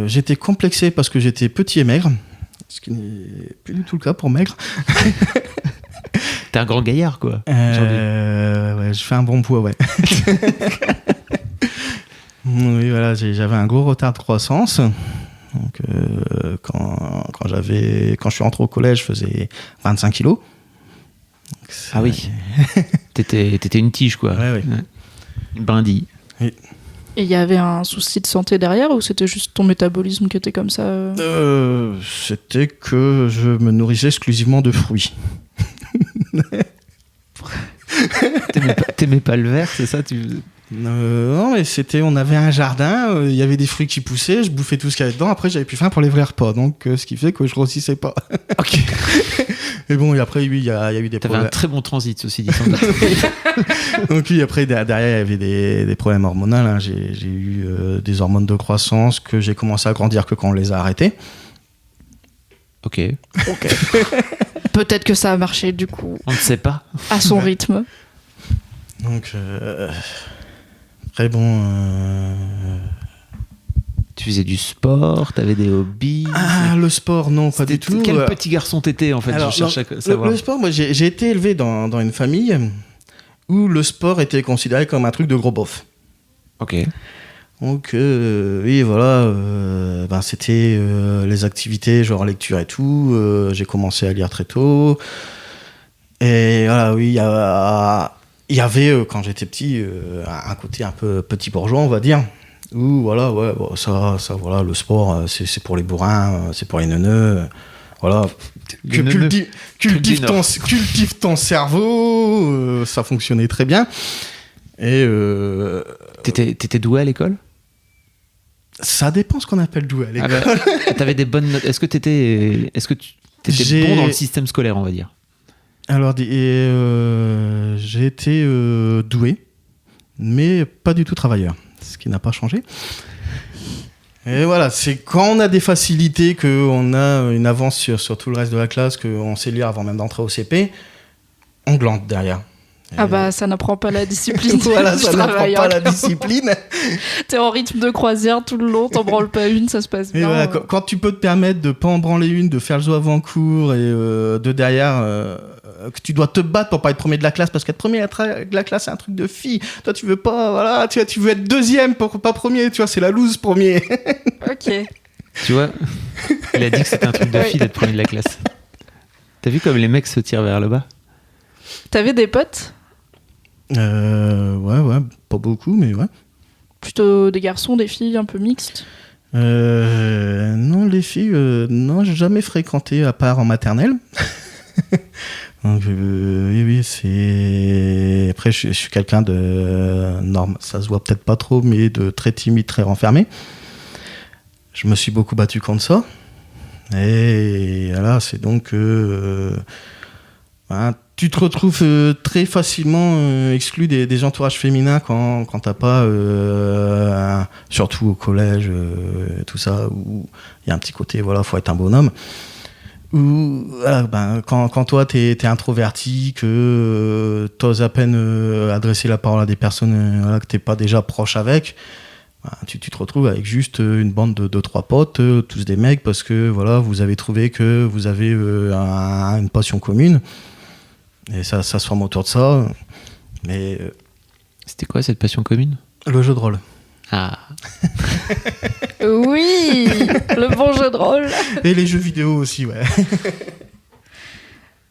J'étais complexé parce que j'étais petit et maigre, ce qui n'est plus du tout le cas pour maigre. T'es un grand gaillard, quoi. Ouais, je fais un bon poids, ouais. Oui, voilà, j'avais un gros retard de croissance. Donc, quand je suis rentré au collège, je faisais 25 kilos. Donc, ah oui. T'étais une tige, quoi. Ouais. Une brindille. Oui. Et il y avait un souci de santé derrière ou c'était juste ton métabolisme qui était comme ça C'était que je me nourrissais exclusivement de fruits. T'aimais pas le verre, c'est ça non, mais on avait un jardin, il y avait des fruits qui poussaient, je bouffais tout ce qu'il y avait dedans, après j'avais plus faim pour les vrais repas, donc ce qui fait que je grossissais pas. Ok. Et bon, et après, oui, il y a eu des problèmes. T'avais un très bon transit, ceci dit. Donc oui, après, derrière, il y avait des problèmes hormonaux. Hein. J'ai eu des hormones de croissance que j'ai commencé à grandir que quand on les a arrêtées. Ok. Peut-être que ça a marché, du coup. On ne sait pas. À son rythme. Donc, après, bon... Tu faisais du sport, t'avais des hobbies. Ah, le sport, non, pas du tout. Quel petit garçon t'étais, en fait? Alors, je cherche à savoir. Le sport, moi, j'ai été élevé dans une famille où le sport était considéré comme un truc de gros bof. Ok. Donc, oui, voilà, c'était les activités, genre lecture et tout. J'ai commencé à lire très tôt. Et voilà, oui, il y avait, quand j'étais petit, un côté un peu petit bourgeois, on va dire. Ou voilà, ouais, bon, ça, voilà, le sport, c'est pour les bourrins, c'est pour les neuneux, voilà. Cultive ton cerveau, ça fonctionnait très bien. Et t'étais doué à l'école ? Ça dépend ce qu'on appelle doué à l'école. Ah bah, t'avais des bonnes notes. Est-ce que tu étais bon dans le système scolaire, on va dire ? Alors, j'ai été doué, mais pas du tout travailleur. Ce qui n'a pas changé. Et voilà, c'est quand on a des facilités, qu'on a une avance sur tout le reste de la classe, qu'on sait lire avant même d'entrer au CP, on glande derrière. Ah bah ça n'apprend pas la discipline. Voilà, ça n'apprend pas la discipline. T'es en rythme de croisière tout le long, t'en branles pas une, ça se passe bien. Et voilà, quand tu peux te permettre de pas en branler une, de faire le zoo avant cours et de derrière... que tu dois te battre pour pas être premier de la classe parce qu'être premier de la classe c'est un truc de fille. Toi tu veux pas, voilà, tu veux être deuxième pour pas premier, tu vois, c'est la loose premier. Ok. Tu vois, il a dit que c'était un truc de fille d'être premier de la classe. T'as vu comme les mecs se tirent vers le bas ? T'avais des potes ? Ouais, pas beaucoup, mais ouais. Plutôt des garçons, des filles, un peu mixtes ? Non, les filles, non, j'ai jamais fréquenté à part en maternelle. Donc, oui, c'est... Après, je suis quelqu'un de... ça se voit peut-être pas trop, mais de très timide, très renfermé. Je me suis beaucoup battu contre ça. Et voilà, c'est donc... tu te retrouves très facilement exclu des entourages féminins quand t'as pas, surtout au collège, tout ça, où il y a un petit côté, voilà, faut être un bonhomme. Ou voilà, quand toi t'es introverti, que t'oses à peine adresser la parole à des personnes que t'es pas déjà proche avec, tu te retrouves avec juste une bande de 3 potes, tous des mecs, parce que voilà, vous avez trouvé que vous avez une passion commune. Et ça se forme autour de ça. Mais C'était quoi cette passion commune ? le jeu de rôle. Ah. Oui, le bon jeu de rôle. Et les jeux vidéo aussi, ouais.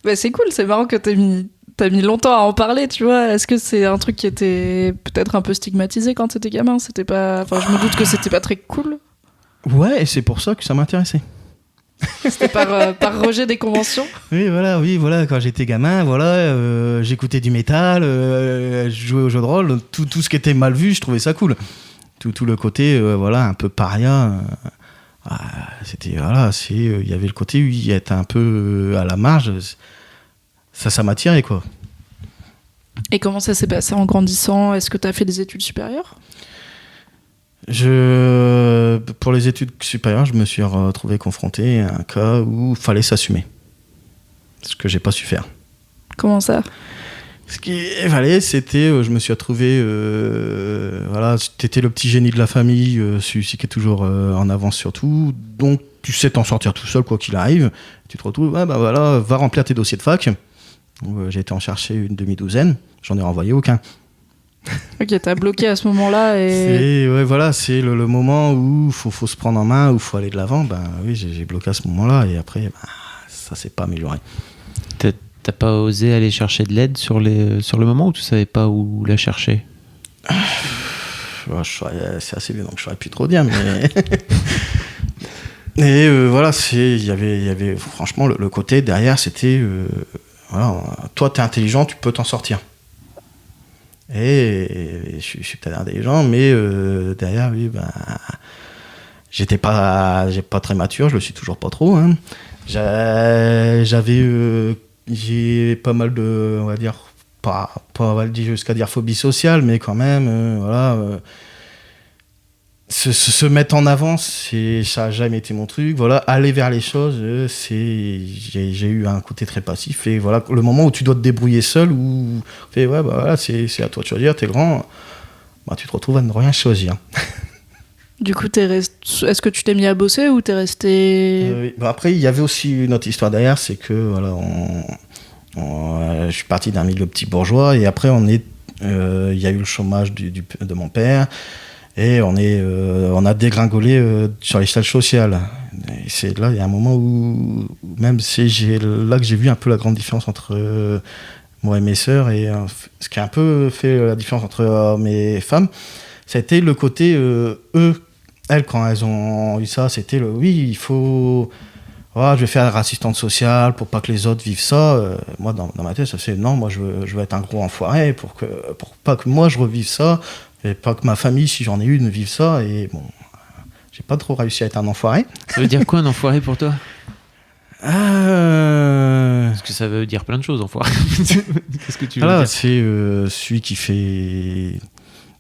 Bah, c'est cool, c'est marrant que t'as mis longtemps à en parler, tu vois. Est-ce que c'est un truc qui était peut-être un peu stigmatisé quand t'étais gamin ? C'était pas... Enfin, je me doute que c'était pas très cool. Ouais, et c'est pour ça que ça m'intéressait. C'était par rejet des conventions. Oui, voilà, quand j'étais gamin, voilà, j'écoutais du métal, je jouais au jeu de rôle, tout ce qui était mal vu, je trouvais ça cool. Tout le côté, voilà, un peu paria, c'était, voilà, il y avait le côté où il était un peu à la marge, ça m'attirait, quoi. Et comment ça s'est passé en grandissant ? Est-ce que t'as fait des études supérieures ? Pour les études supérieures, je me suis retrouvé confronté à un cas où il fallait s'assumer. Ce que j'ai pas su faire. Comment ça ? Ce qu'il fallait, c'était, je me suis retrouvé, voilà, t'étais le petit génie de la famille, celui qui est toujours en avance sur tout, donc tu sais t'en sortir tout seul, quoi qu'il arrive. Tu te retrouves, voilà, va remplir tes dossiers de fac. J'ai été en chercher une demi-douzaine, j'en ai renvoyé aucun. Ok, t'as bloqué à ce moment-là et... C'est le moment où faut se prendre en main, où il faut aller de l'avant. Oui, j'ai bloqué à ce moment-là et après, ça s'est pas amélioré. T'as pas osé aller chercher de l'aide sur le moment ou tu savais pas où la chercher ? C'est assez vieux, donc je saurais plus trop dire, mais... Et voilà, il y avait franchement, le côté derrière, c'était... voilà, toi, t'es intelligent, tu peux t'en sortir. Et je suis peut-être intelligent, mais derrière, oui, j'ai pas très mature, je le suis toujours pas trop. Hein. J'ai pas mal de, on va dire, pas on va le dire jusqu'à dire phobie sociale, mais quand même, voilà. Se mettre en avant, ça a jamais été mon truc. Voilà, aller vers les choses, j'ai eu un côté très passif. Et voilà, le moment où tu dois te débrouiller seul, où voilà, c'est à toi de choisir, t'es grand, tu te retrouves à ne rien choisir. Du coup, est-ce que tu t'es mis à bosser ou t'es resté... Après, il y avait aussi une autre histoire derrière, c'est que voilà, je suis parti d'un milieu petit bourgeois et après il y a eu le chômage de mon père. Et on a dégringolé sur l'échelle sociale. Et c'est là, il y a un moment où même c'est là que j'ai vu un peu la grande différence entre moi et mes sœurs. Et ce qui a un peu fait la différence entre hommes et femmes, c'était le côté, elles, quand elles ont eu ça, c'était oui, il faut... je vais faire assistante sociale pour pas que les autres vivent ça. Moi, dans ma tête, ça c'est non, moi je veux être un gros enfoiré pour pas que moi je revive ça. Et pas que ma famille, si j'en ai une, vive ça. Et bon, j'ai pas trop réussi à être un enfoiré. Ça veut dire quoi un enfoiré pour toi ? Parce que ça veut dire plein de choses, enfoiré. Qu'est-ce que tu veux dire ? C'est celui qui fait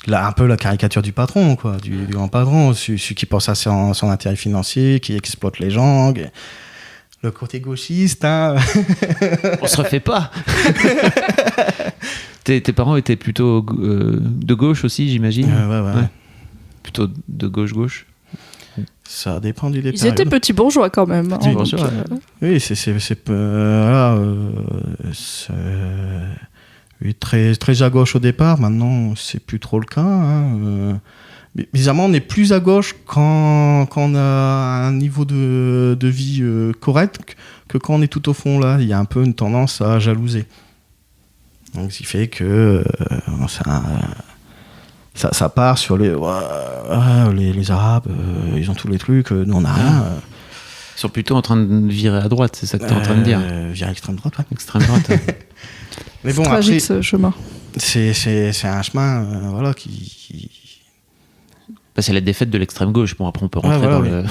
un peu la caricature du patron, quoi, du grand patron. Celui qui pense à son intérêt financier, qui exploite les gens. Le côté gauchiste, hein. On se refait pas. Tes parents étaient plutôt de gauche aussi, j'imagine. Ouais. Plutôt de gauche. Ça dépend du départ. Ils étaient petits bourgeois quand même. Petits bourgeois, oui, oui, très, très à gauche au départ. Maintenant, c'est plus trop le cas. Hein. Bizarrement, on est plus à gauche quand on a un niveau de vie correct que quand on est tout au fond là. Il y a un peu une tendance à jalouser. Donc, ce qui fait que ça part sur les Arabes, ils ont tous les trucs, nous on n'a rien. Ils sont plutôt en train de virer à droite, c'est ça que tu es en train de dire ? Virer extrême droite, ouais. Extrême droite. Mais bon, c'est tragique après, ce chemin. C'est un chemin voilà, qui... C'est la défaite de l'extrême gauche. Bon, après, on peut rentrer dans le...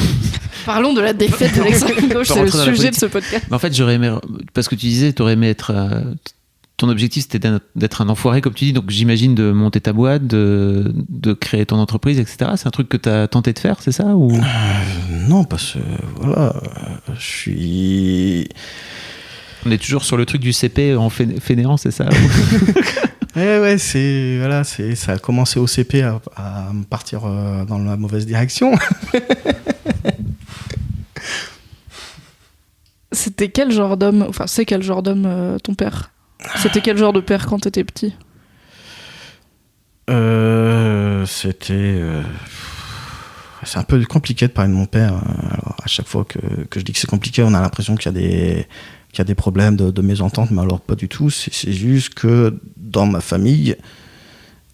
Parlons de la défaite de l'extrême gauche, c'est le sujet de ce podcast. Mais en fait, j'aurais aimé... Parce que tu disais, tu aurais aimé être ton objectif c'était d'être un enfoiré comme tu dis, donc j'imagine de monter ta boîte, de créer ton entreprise, etc. C'est un truc que tu as tenté de faire, c'est ça ou... Non, parce que voilà, je suis... On est toujours sur le truc du CP en fainéant, c'est ça? Ouais, ça a commencé au CP à me partir dans la mauvaise direction. C'était quel genre d'homme, enfin c'est quel genre d'homme ton père? C'était quel genre de père quand t'étais petit? C'était... c'est un peu compliqué de parler de mon père. Alors, à chaque fois que je dis que c'est compliqué, on a l'impression qu'il y a des problèmes de mésentente, mais alors pas du tout. C'est juste que dans ma famille,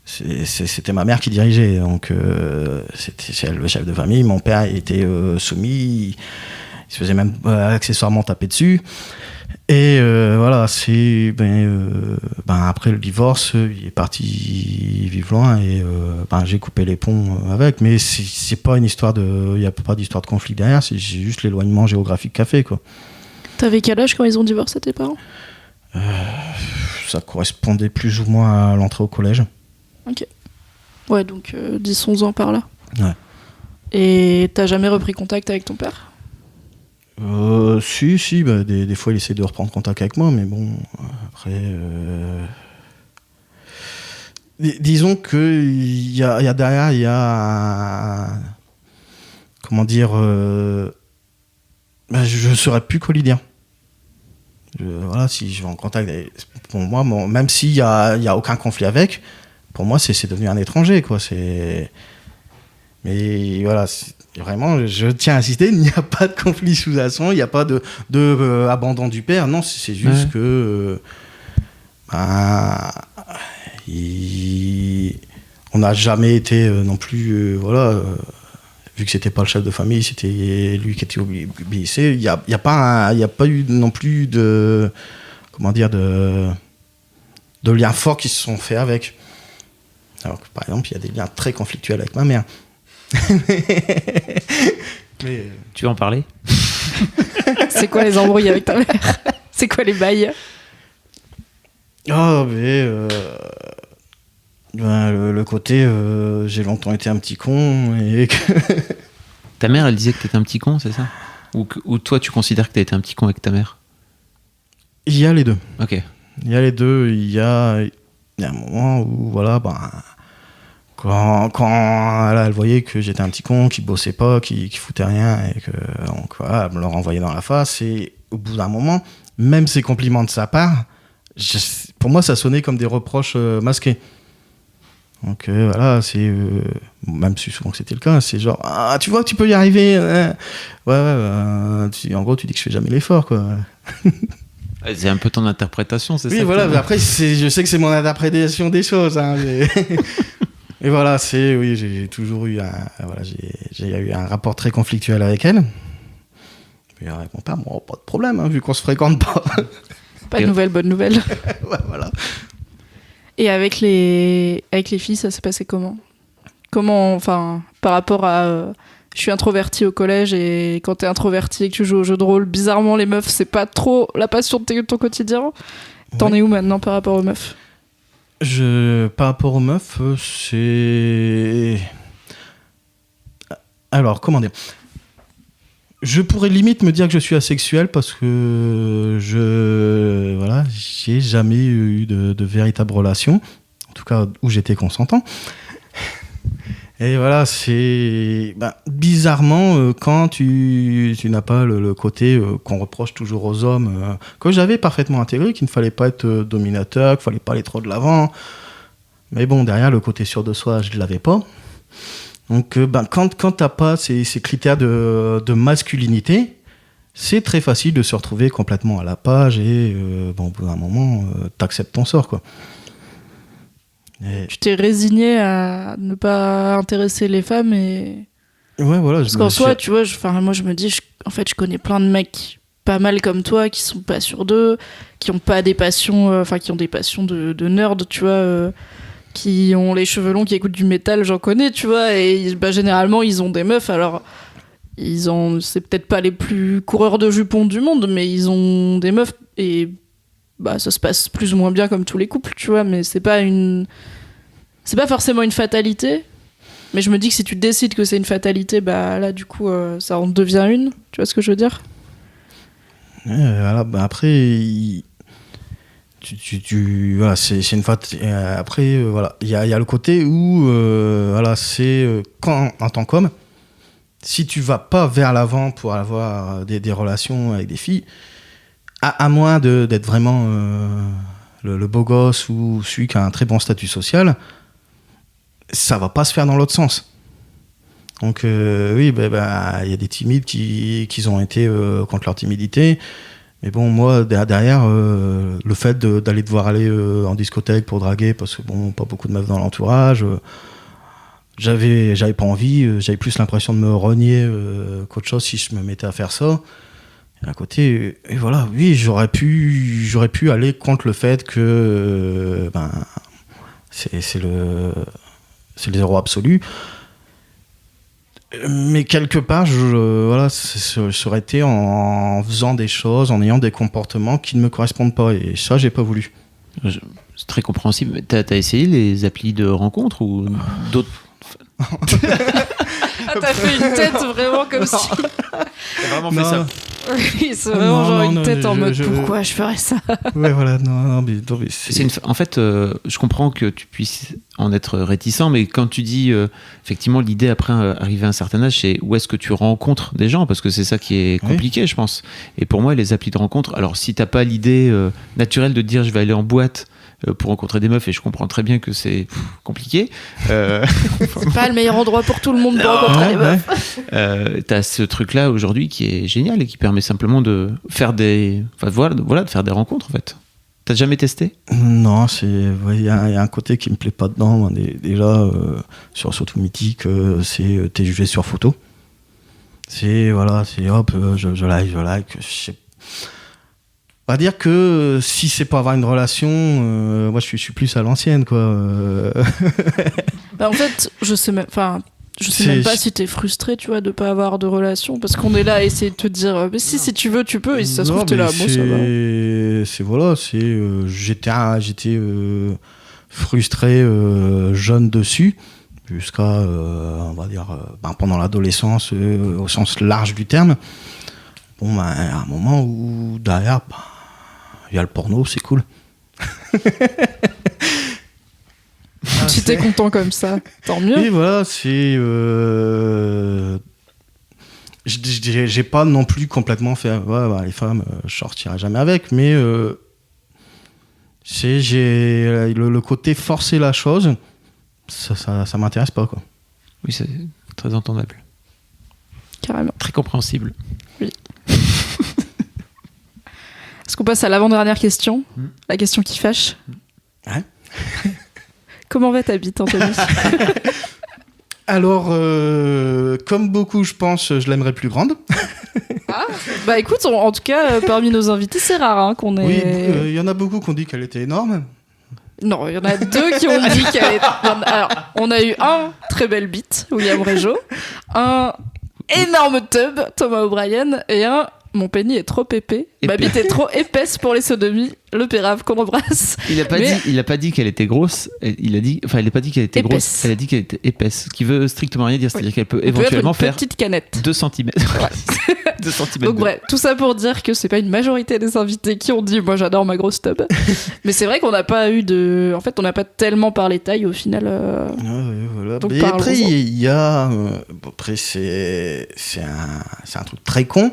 c'était ma mère qui dirigeait. Donc c'était elle, le chef de famille. Mon père était soumis. Il se faisait même accessoirement taper dessus. Et voilà, après le divorce, il est parti vivre loin et j'ai coupé les ponts avec. Mais c'est pas une histoire il n'y a pas d'histoire de conflit derrière, c'est juste l'éloignement géographique qu'a fait, quoi. T'avais quel âge quand ils ont divorcé, tes parents? Ça correspondait plus ou moins à l'entrée au collège. Ok. Ouais, donc 10-11 ans par là. Ouais. Et t'as jamais repris contact avec ton père? Si, des fois il essaie de reprendre contact avec moi, mais bon, après... Disons que il y a derrière, il y a... Comment dire... je ne saurais plus quoi lui dire. Voilà, si je vais en contact avec... Pour moi, même s'il y a aucun conflit avec, pour moi, c'est devenu un étranger, quoi. Mais voilà... Vraiment, je tiens à insister, il n'y a pas de conflit sous-jacent, il n'y a pas de abandon du père. Non, c'est juste que on n'a jamais été non plus vu que c'était pas le chef de famille, c'était lui qui était obéissé. Il y a pas eu non plus de liens forts qui se sont faits avec. Alors que, par exemple, il y a des liens très conflictuels avec ma mère. Mais... Tu veux en parler? C'est quoi les embrouilles avec ta mère? C'est quoi les bails? Le côté j'ai longtemps été un petit con et que... Ta mère, elle disait que t'étais un petit con, c'est ça? Ou toi, tu considères que t'as été un petit con avec ta mère? Il y a les deux. Ok. Il y a les deux. Il y a un moment où voilà, quand elle voyait que j'étais un petit con, qui bossait pas, qui foutait rien, et que donc voilà, elle me le renvoyait dans la face. Et au bout d'un moment, même ces compliments de sa part, pour moi, ça sonnait comme des reproches masqués. Donc voilà, c'est même si souvent que c'était le cas, c'est genre tu vois que tu peux y arriver. En gros, tu dis que je fais jamais l'effort, quoi. C'est un peu ton interprétation, c'est ça? Oui, voilà. Mais après, je sais que c'est mon interprétation des choses. Hein, et voilà, j'ai toujours eu j'ai eu un rapport très conflictuel avec elle. Puis avec mon père, bon, pas de problème, hein, vu qu'on se fréquente pas. Pas de nouvelles, bonne nouvelle. Ouais, voilà. Et avec les filles, ça s'est passé comment? Enfin, par rapport à... je suis introvertie au collège, et quand t'es introvertie et que tu joues au jeu de rôle, bizarrement, les meufs, c'est pas trop la passion de ton quotidien. T'en es où maintenant par rapport aux meufs? Par rapport aux meufs, c'est... Alors, comment dire? Je pourrais limite me dire que je suis asexuel parce que j'ai jamais eu de véritable relation, en tout cas où j'étais consentant. Et voilà, c'est bizarrement quand tu n'as pas le côté qu'on reproche toujours aux hommes, que j'avais parfaitement intégré, qu'il ne fallait pas être dominateur, qu'il fallait pas aller trop de l'avant. Mais bon, derrière, le côté sûr de soi, je ne l'avais pas. Donc quand t'as pas ces critères de masculinité, c'est très facile de se retrouver complètement à la page et au bout d'un moment, t'acceptes ton sort, quoi. Et... Tu t'es résigné à ne pas intéresser les femmes et... Ouais, voilà. Parce qu'en soi, tu vois, moi je me dis, je connais plein de mecs pas mal comme toi qui sont pas sûrs d'eux, qui ont pas des passions, qui ont des passions de nerd, tu vois, qui ont les cheveux longs, qui écoutent du métal, j'en connais, tu vois, et généralement ils ont des meufs, alors c'est peut-être pas les plus coureurs de jupons du monde, mais ils ont des meufs, et bah ça se passe plus ou moins bien comme tous les couples, tu vois, mais c'est pas forcément une fatalité. Mais je me dis que si tu décides que c'est une fatalité, bah là du coup ça en devient une. Tu vois ce que je veux dire? Voilà, bah après, voilà, c'est une fatalité. Après, voilà, il y a le côté où, voilà, c'est quand, en tant qu'homme, si tu vas pas vers l'avant pour avoir des relations avec des filles, à moins d'être vraiment le beau gosse ou celui qui a un très bon statut social, ça va pas se faire dans l'autre sens. Donc oui, il y a des timides qui ont été contre leur timidité. Mais bon, moi, derrière, le fait d'aller devoir aller en discothèque pour draguer, parce que bon, pas beaucoup de meufs dans l'entourage, j'avais pas envie, j'avais plus l'impression de me renier qu'autre chose si je me mettais à faire ça. Et à côté, et voilà, oui, j'aurais pu aller contre le fait que c'est le zéro absolu. Mais quelque part, voilà, ça aurait été en faisant des choses, en ayant des comportements qui ne me correspondent pas. Et ça, j'ai pas voulu. C'est très compréhensible. T'as essayé les applis de rencontre ou d'autres? T'as fait une tête vraiment comme si... T'as vraiment fait ça? Oui, c'est vraiment une tête en mode pourquoi je ferais ça? Ouais, voilà, mais en fait, je comprends que tu puisses en être réticent, mais quand tu dis effectivement l'idée après arriver à un certain âge, c'est où est-ce que tu rencontres des gens, parce que c'est ça qui est compliqué, je pense. Et pour moi, les applis de rencontre, alors si t'as pas l'idée naturelle de dire je vais aller en boîte pour rencontrer des meufs, et je comprends très bien que c'est compliqué. C'est pas le meilleur endroit pour tout le monde pour rencontrer des meufs. T'as ce truc-là aujourd'hui qui est génial et qui permet simplement de faire de faire des rencontres en fait. T'as jamais testé? Non, il y a un côté qui me plaît pas dedans. Déjà, surtout Mythique, c'est t'es jugé sur photo. C'est hop, je like. On va dire que si c'est pour avoir une relation, moi je suis plus à l'ancienne, quoi. En fait, je sais même pas si t'es frustré, tu vois, de pas avoir de relation, parce qu'on est là à essayer de te dire, mais si tu veux, tu peux, et si ça se trouve, t'es là, moi ça va. J'étais frustré jeune dessus, jusqu'à, on va dire, pendant l'adolescence, au sens large du terme. Bon, à un moment où derrière, il y a le porno, c'est cool. Si t'es content comme ça, tant mieux. Et voilà, c'est... j'ai pas non plus complètement fait... les femmes, je sortirai jamais avec, mais j'ai le côté forcer la chose, ça m'intéresse pas, quoi. Oui, c'est très entendable. Carrément. Très compréhensible. Oui. Est-ce qu'on passe à l'avant-dernière question? La question qui fâche. Ouais. Comment va ta bite, Anthony? Alors, comme beaucoup, je pense, je l'aimerais plus grande. Bah écoute, en tout cas, parmi nos invités, c'est rare qu'on ait... Oui, il y en a beaucoup qui ont dit qu'elle était énorme. Non, il y en a deux qui ont dit qu'elle était... Alors, on a eu un très belle bite, William Régeau, un énorme tub, Thomas O'Brien, et un... Mon pénis est trop épais. Ma bite est trop épaisse pour les sodomies. Le pérave qu'on embrasse. Il a pas dit qu'elle était grosse. Il a pas dit qu'elle était épaisse. Grosse. Elle a dit qu'elle était épaisse. Ce qui veut strictement rien dire. C'est-à-dire qu'elle peut éventuellement faire une petite canette. 2 cm. Ouais. 2 cm. Donc bref, tout ça pour dire que c'est pas une majorité des invités qui ont dit moi j'adore ma grosse tub. Mais c'est vrai qu'on n'a pas eu de... En fait, on n'a pas tellement parlé taille au final. Voilà. Donc mais après, il y a... après, c'est un truc très con.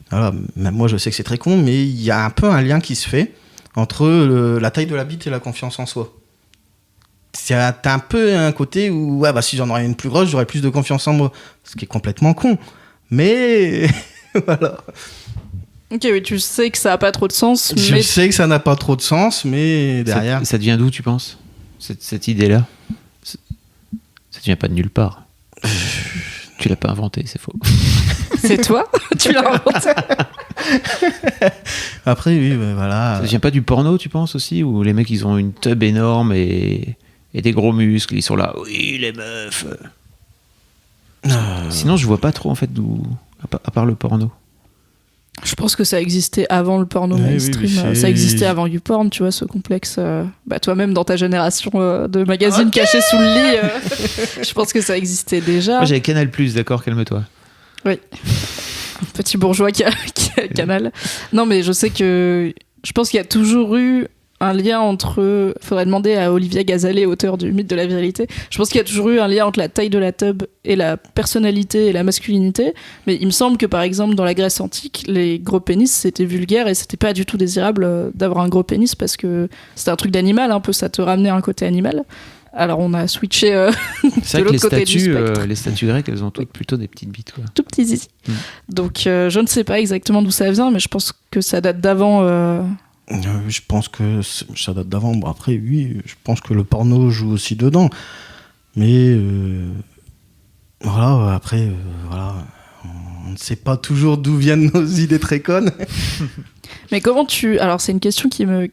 Voilà, même moi je sais que c'est très con, mais il y a un peu un lien qui se fait entre la taille de la bite et la confiance en soi. T'as un peu un côté où si j'en aurais une plus grosse, j'aurais plus de confiance en moi. Ce qui est complètement con. Mais voilà. Ok, oui, tu sais que ça n'a pas trop de sens. Je sais que ça n'a pas trop de sens, mais derrière... Ça devient d'où, tu penses, cette idée-là? Ça devient pas de nulle part. Tu l'as pas inventé, c'est faux. C'est toi? Tu l'as inventé? Après, oui, voilà. Ça vient pas du porno, tu penses aussi? Où les mecs, ils ont une tub énorme et des gros muscles, ils sont là, oui, les meufs. Sinon, je vois pas trop, en fait, d'où... À part le porno. Je pense que ça existait avant le porno Oui, mainstream. oui, ça existait avant YouPorn, tu vois, ce complexe. Toi-même, dans ta génération de magazines cachés sous le lit, je pense que ça existait déjà. Moi, j'avais Canal+, d'accord, calme-toi. Oui. Petit bourgeois qui a Canal. Non, mais je sais que... Je pense qu'il y a toujours eu un lien entre... Faudrait demander à Olivia Gazalet, auteur du Mythe de la virilité. Je pense qu'il y a toujours eu un lien entre la taille de la tub et la personnalité et la masculinité. Mais il me semble que, par exemple, dans la Grèce antique, les gros pénis, c'était vulgaire et c'était pas du tout désirable d'avoir un gros pénis parce que c'était un truc d'animal, un peu, ça te ramenait à un côté animal. Alors on a switché c'est de vrai l'autre que côté du spectre. les statues grecques, elles ont toutes plutôt des petites bites, quoi. Tout petit zizi. Donc je ne sais pas exactement d'où ça vient, mais je pense que ça date d'avant... Je pense que ça date d'avant. Bon, après, oui, je pense que le porno joue aussi dedans. Mais voilà, après, voilà, on ne sait pas toujours d'où viennent nos idées très connes. Mais comment tu... Alors c'est une question qui me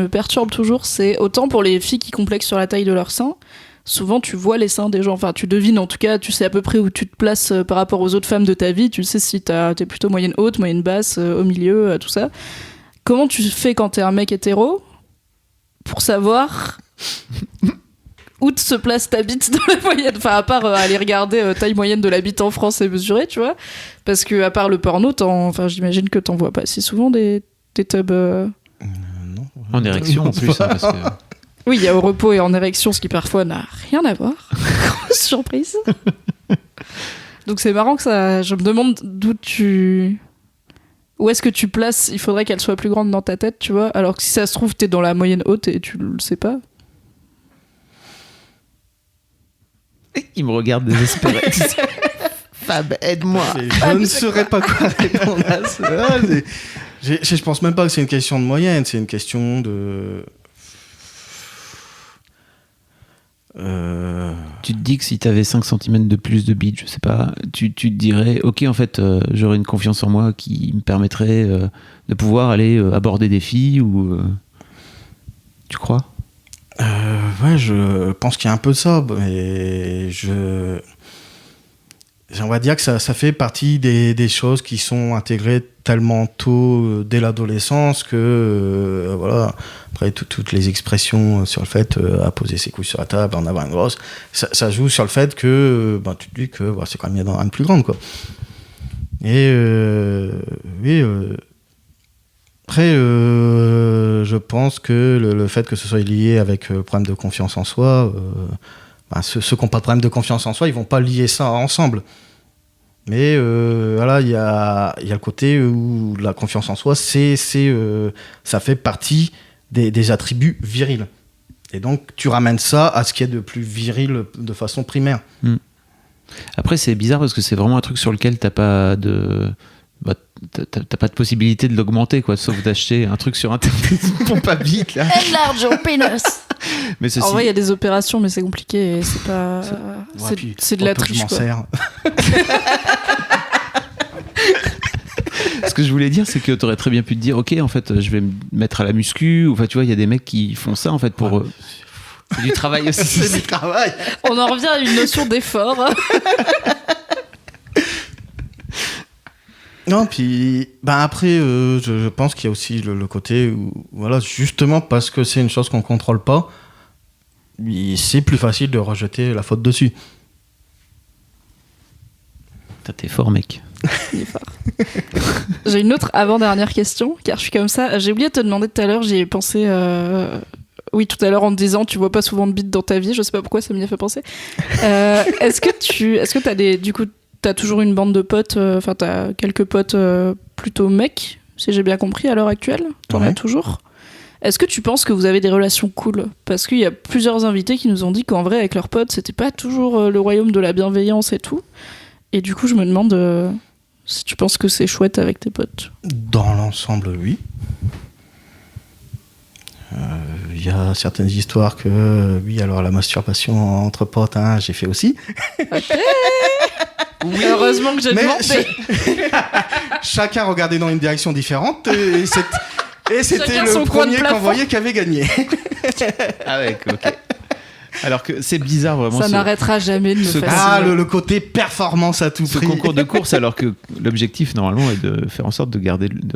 perturbe toujours, c'est autant pour les filles qui complexent sur la taille de leurs seins, souvent tu vois les seins des gens, enfin tu devines en tout cas, tu sais à peu près où tu te places par rapport aux autres femmes de ta vie, tu sais si t'es plutôt moyenne haute, moyenne basse, au milieu, tout ça. Comment tu fais quand t'es un mec hétéro pour savoir où se place ta bite dans la moyenne, enfin à part aller regarder taille moyenne de la bite en France et mesurer, tu vois, parce que à part le porno, j'imagine que t'en vois pas si souvent des tubs... Non. En érection en plus, hein, parce que... Oui, il y a au repos et en érection, ce qui parfois n'a rien à voir. Grosse surprise. Donc c'est marrant que ça... Je me demande où est-ce que tu places... Il faudrait qu'elle soit plus grande dans ta tête, tu vois. Alors que si ça se trouve, t'es dans la moyenne haute et tu le sais pas. Il me regarde désespéré. Fab, aide-moi. Je ne saurais pas quoi répondre à ça. Je pense même pas que c'est une question de moyenne, c'est une question de... Tu te dis que si t'avais 5 cm de plus de bite, je sais pas, tu te dirais, ok, en fait, j'aurais une confiance en moi qui me permettrait de pouvoir aller aborder des filles ou... Tu crois ? Ouais, je pense qu'il y a un peu de ça, mais on va dire que ça fait partie des choses qui sont intégrées tellement tôt dès l'adolescence que voilà. Après toutes les expressions sur le fait à poser ses couilles sur la table, en avoir une grosse, ça joue sur le fait que tu te dis que c'est quand même bien une plus grande, quoi. Et oui. Après, je pense que le fait que ce soit lié avec le problème de confiance en soi, ceux qui n'ont pas de problème de confiance en soi, ils vont pas lier ça ensemble. Mais voilà, il y a le côté où la confiance en soi, ça fait partie des attributs virils. Et donc, tu ramènes ça à ce qui est de plus viril de façon primaire. Après, c'est bizarre parce que c'est vraiment un truc sur lequel t'as pas de possibilité de l'augmenter, quoi, sauf d'acheter un truc sur internet, une pompe à bite là. Enlarge your penis. Mais ceci... En vrai, il y a des opérations, mais c'est compliqué et c'est pas. C'est de la triche, quoi. Ce que je voulais dire, c'est que t'aurais très bien pu te dire, ok, en fait, je vais me mettre à la muscu, ou enfin, tu vois, il y a des mecs qui font ça en fait pour. C'est du travail aussi. C'est du travail. On en revient à une notion d'effort. Non, puis après, je pense qu'il y a aussi le côté où, voilà, justement parce que c'est une chose qu'on contrôle pas, c'est plus facile de rejeter la faute dessus. T'es fort, mec. Il est fort. J'ai une autre avant-dernière question, car je suis comme ça. J'ai oublié de te demander tout à l'heure, j'y ai pensé. Oui, tout à l'heure en te disant, tu vois pas souvent de bite dans ta vie. Je sais pas pourquoi ça m'y a fait penser. Est-ce que t'as du coup. T'as toujours une bande de potes, t'as quelques potes plutôt mecs, si j'ai bien compris, à l'heure actuelle. T'en as toujours. Est-ce que tu penses que vous avez des relations cool ? Parce qu'il y a plusieurs invités qui nous ont dit qu'en vrai, avec leurs potes, c'était pas toujours le royaume de la bienveillance et tout. Et du coup, je me demande si tu penses que c'est chouette avec tes potes. Dans l'ensemble, oui. Il y a certaines histoires que, oui, alors la masturbation entre potes, j'ai fait aussi. Ok. Oui, heureusement que j'ai demandé. Chacun regardait dans une direction différente et c'était le premier qu'on voyait qui avait gagné. Ah ouais, ok. Alors que c'est bizarre vraiment. Ça n'arrêtera jamais de me fasciner. Le côté performance à tout Ce prix. concours de course, alors que l'objectif normalement est de faire en sorte de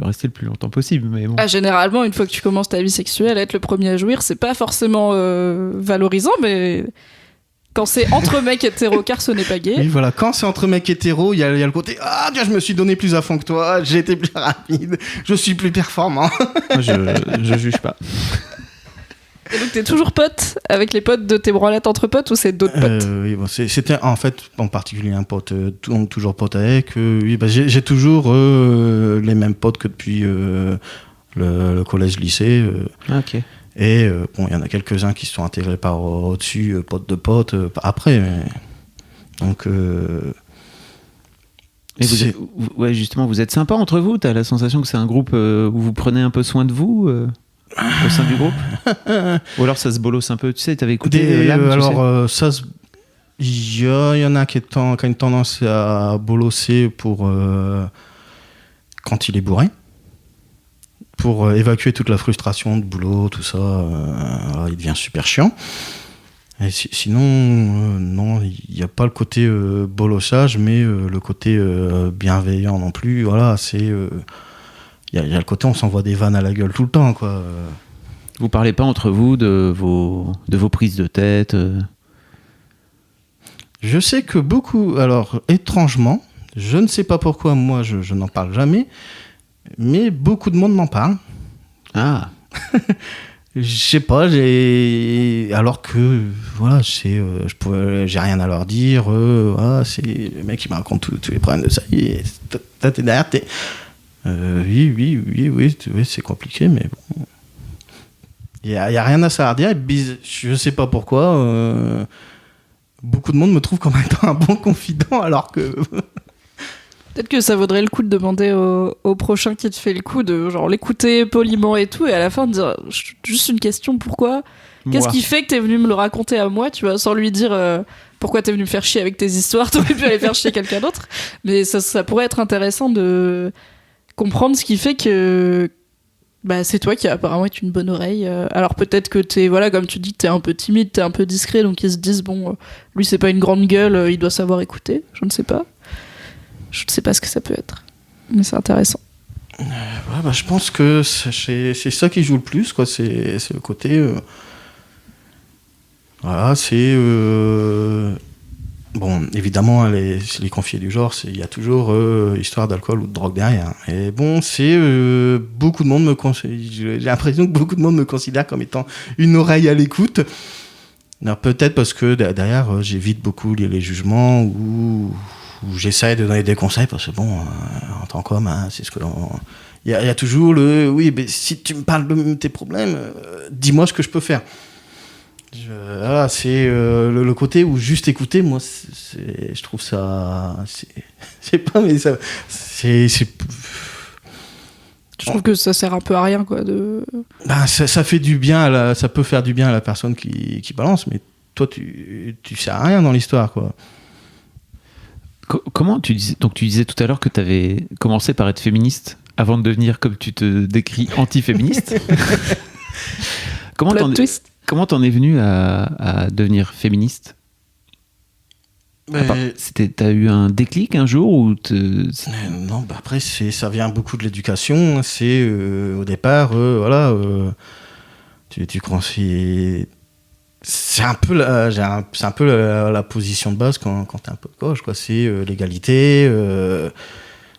rester le plus longtemps possible. Mais bon. Généralement, une fois que tu commences ta vie sexuelle, être le premier à jouir, c'est pas forcément valorisant, mais quand c'est entre mecs hétéros, car ce n'est pas gay. Oui, voilà. Quand c'est entre mecs hétéros, il y a le côté tiens, je me suis donné plus à fond que toi, j'ai été plus rapide, je suis plus performant. Moi, je juge pas. Et donc t'es toujours pote avec les potes de tes branlettes entre potes ou c'est d'autres potes? Oui, bon, c'était en fait en particulier un pote, toujours pote avec. Oui, j'ai toujours les mêmes potes que depuis le collège-lycée. Ok. Et bon, il y en a quelques-uns qui se sont intégrés par au-dessus, potes de potes, après. Mais... Donc. Et ouais, justement, vous êtes sympa entre vous? T'as la sensation que c'est un groupe où vous prenez un peu soin de vous au sein du groupe? Ou alors ça se bolosse un peu? Tu sais, t'avais écouté l'âme, alors, il y en a qui ont une tendance à bolosser pour quand il est bourré, pour évacuer toute la frustration de boulot, tout ça. Il devient super chiant. Et sinon, non, il n'y a pas le côté bolossage, mais le côté bienveillant non plus. Voilà, c'est... Il y a le côté on s'envoie des vannes à la gueule tout le temps, quoi. Vous parlez pas entre vous de vos prises de tête Je sais que beaucoup, alors étrangement, je ne sais pas pourquoi moi je n'en parle jamais, mais beaucoup de monde m'en parle. Ah. Je sais pas, alors que voilà, j'ai rien à leur dire. C'est le mec qui me raconte tous les problèmes de sa vie. T'es derrière, oui, c'est compliqué, mais bon. Il y a rien à s'arrêter. Je sais pas pourquoi. Beaucoup de monde me trouve comme étant un bon confident, alors que. Peut-être que ça vaudrait le coup de demander au prochain qui te fait le coup de genre l'écouter poliment et tout, et à la fin de dire juste une question, pourquoi? Qu'est-ce qui fait que t'es venu me le raconter à moi, tu vois, sans lui dire pourquoi t'es venu me faire chier avec tes histoires, t'aurais pu aller faire chier quelqu'un d'autre. Mais ça pourrait être intéressant de comprendre ce qui fait que c'est toi qui apparemment est une bonne oreille. Alors peut-être que t'es, voilà, comme tu dis, t'es un peu timide, t'es un peu discret, donc ils se disent lui c'est pas une grande gueule, il doit savoir écouter. Je ne sais pas. Je ne sais pas ce que ça peut être, mais c'est intéressant. Je pense que c'est ça qui joue le plus, quoi. C'est le côté. Voilà, c'est. Bon, évidemment, les confiés du genre, il y a toujours histoire d'alcool ou de drogue derrière. Et bon, c'est. Beaucoup de monde j'ai l'impression que beaucoup de monde me considère comme étant une oreille à l'écoute. Alors, peut-être parce que derrière, j'évite beaucoup les jugements ou j'essaie de donner des conseils parce que bon, en tant qu'homme, c'est ce que il y a toujours oui, mais si tu me parles de tes problèmes, dis-moi ce que je peux faire. Voilà, c'est le côté où juste écouter, moi, je trouve ça, c'est pas, mais ça, c'est. Je trouve que ça sert un peu à rien, quoi. Ça fait du bien ça peut faire du bien à la personne qui balance, mais toi, tu sers à rien dans l'histoire, quoi. Comment tu disais tout à l'heure que tu avais commencé par être féministe avant de devenir, comme tu te décris, anti-féministe. Comment t'en es venu à devenir féministe? T'as eu un déclic un jour ou Non, après ça vient beaucoup de l'éducation. C'est au départ, voilà, tu conseilles. C'est un peu la position de base quand t'es un peu de gauche, quoi. C'est l'égalité,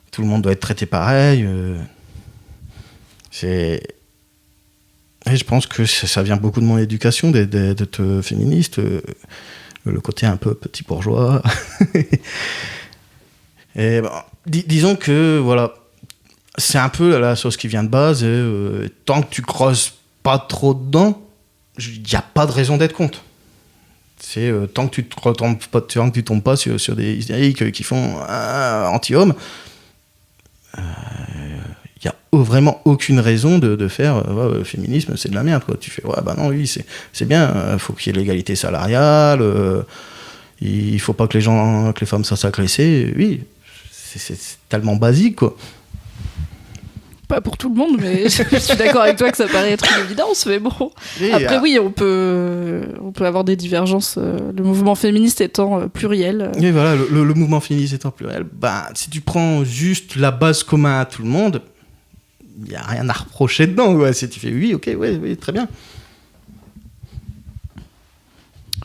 tout le monde doit être traité pareil. Et je pense que ça vient beaucoup de mon éducation d'être féministe, le côté un peu petit bourgeois. Et disons que voilà, c'est un peu la sauce qui vient de base. Tant que tu creuses pas trop dedans, il n'y a pas de raison d'être contre. C'est tant que tu tombes pas sur des hystériques qui font anti-homme, il n'y a vraiment aucune raison de faire le féminisme, c'est de la merde, quoi. Tu fais non, oui, c'est bien, faut qu'il y ait l'égalité salariale, il faut pas que les femmes soient agressées. Oui, c'est tellement basique, quoi. Pas pour tout le monde, mais je suis d'accord avec toi que ça paraît être une évidence, mais bon. Après, oui, on peut avoir des divergences, le mouvement féministe étant pluriel. Et voilà, le mouvement féministe étant pluriel, si tu prends juste la base commune à tout le monde, il n'y a rien à reprocher dedans. Ouais. Si tu fais oui, ok, oui, très bien.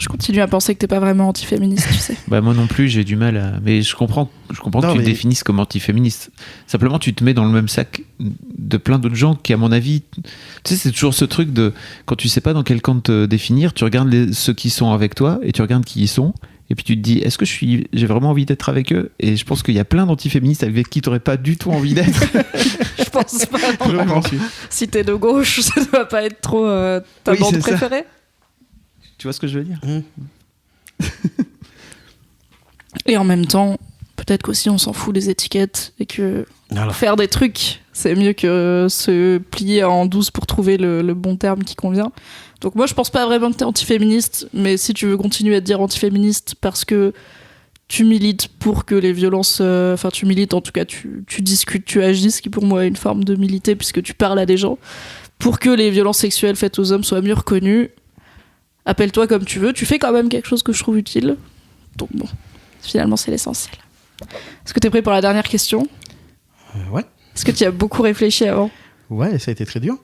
Je continue à penser que t'es pas vraiment antiféministe, tu sais. Bah moi non plus, j'ai du mal à... Mais je comprends que tu te définisses comme antiféministe. Simplement, tu te mets dans le même sac de plein d'autres gens qui, à mon avis... Tu sais, c'est toujours ce truc de... Quand tu sais pas dans quel camp te définir, tu regardes ceux qui sont avec toi et tu regardes qui ils sont. Et puis tu te dis, est-ce que j'ai vraiment envie d'être avec eux? Et je pense qu'il y a plein d'antiféministes avec qui t'aurais pas du tout envie d'être. Je pense pas. Non. Si t'es de gauche, ça doit pas être trop ta bande préférée. Tu vois ce que je veux dire? Et en même temps, peut-être qu'aussi on s'en fout des étiquettes et que faire des trucs, c'est mieux que se plier en 12 pour trouver le bon terme qui convient. Donc moi, je pense pas vraiment que t'es antiféministe, mais si tu veux continuer à te dire antiféministe parce que tu milites pour que les violences... Enfin, tu milites, en tout cas, tu discutes, tu agis, ce qui pour moi est une forme de militer puisque tu parles à des gens, pour que les violences sexuelles faites aux hommes soient mieux reconnues. Appelle-toi comme tu veux, tu fais quand même quelque chose que je trouve utile. Donc bon, finalement, c'est l'essentiel. Est-ce que tu es prêt pour la dernière question? Ouais. Est-ce que tu as beaucoup réfléchi avant? Ouais, ça a été très dur.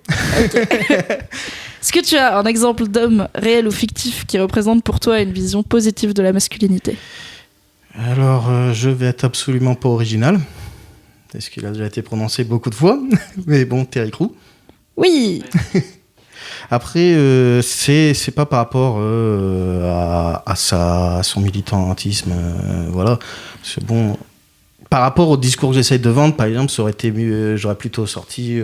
Okay. Est-ce que tu as un exemple d'homme réel ou fictif qui représente pour toi une vision positive de la masculinité? Alors, je vais être absolument pas original, parce qu'il a déjà été prononcé beaucoup de fois, mais bon, Terry Crews. Oui. Après, c'est pas par rapport à son militantisme, voilà. C'est bon. Par rapport au discours que j'essaie de vendre, par exemple, ça aurait été mieux, j'aurais plutôt sorti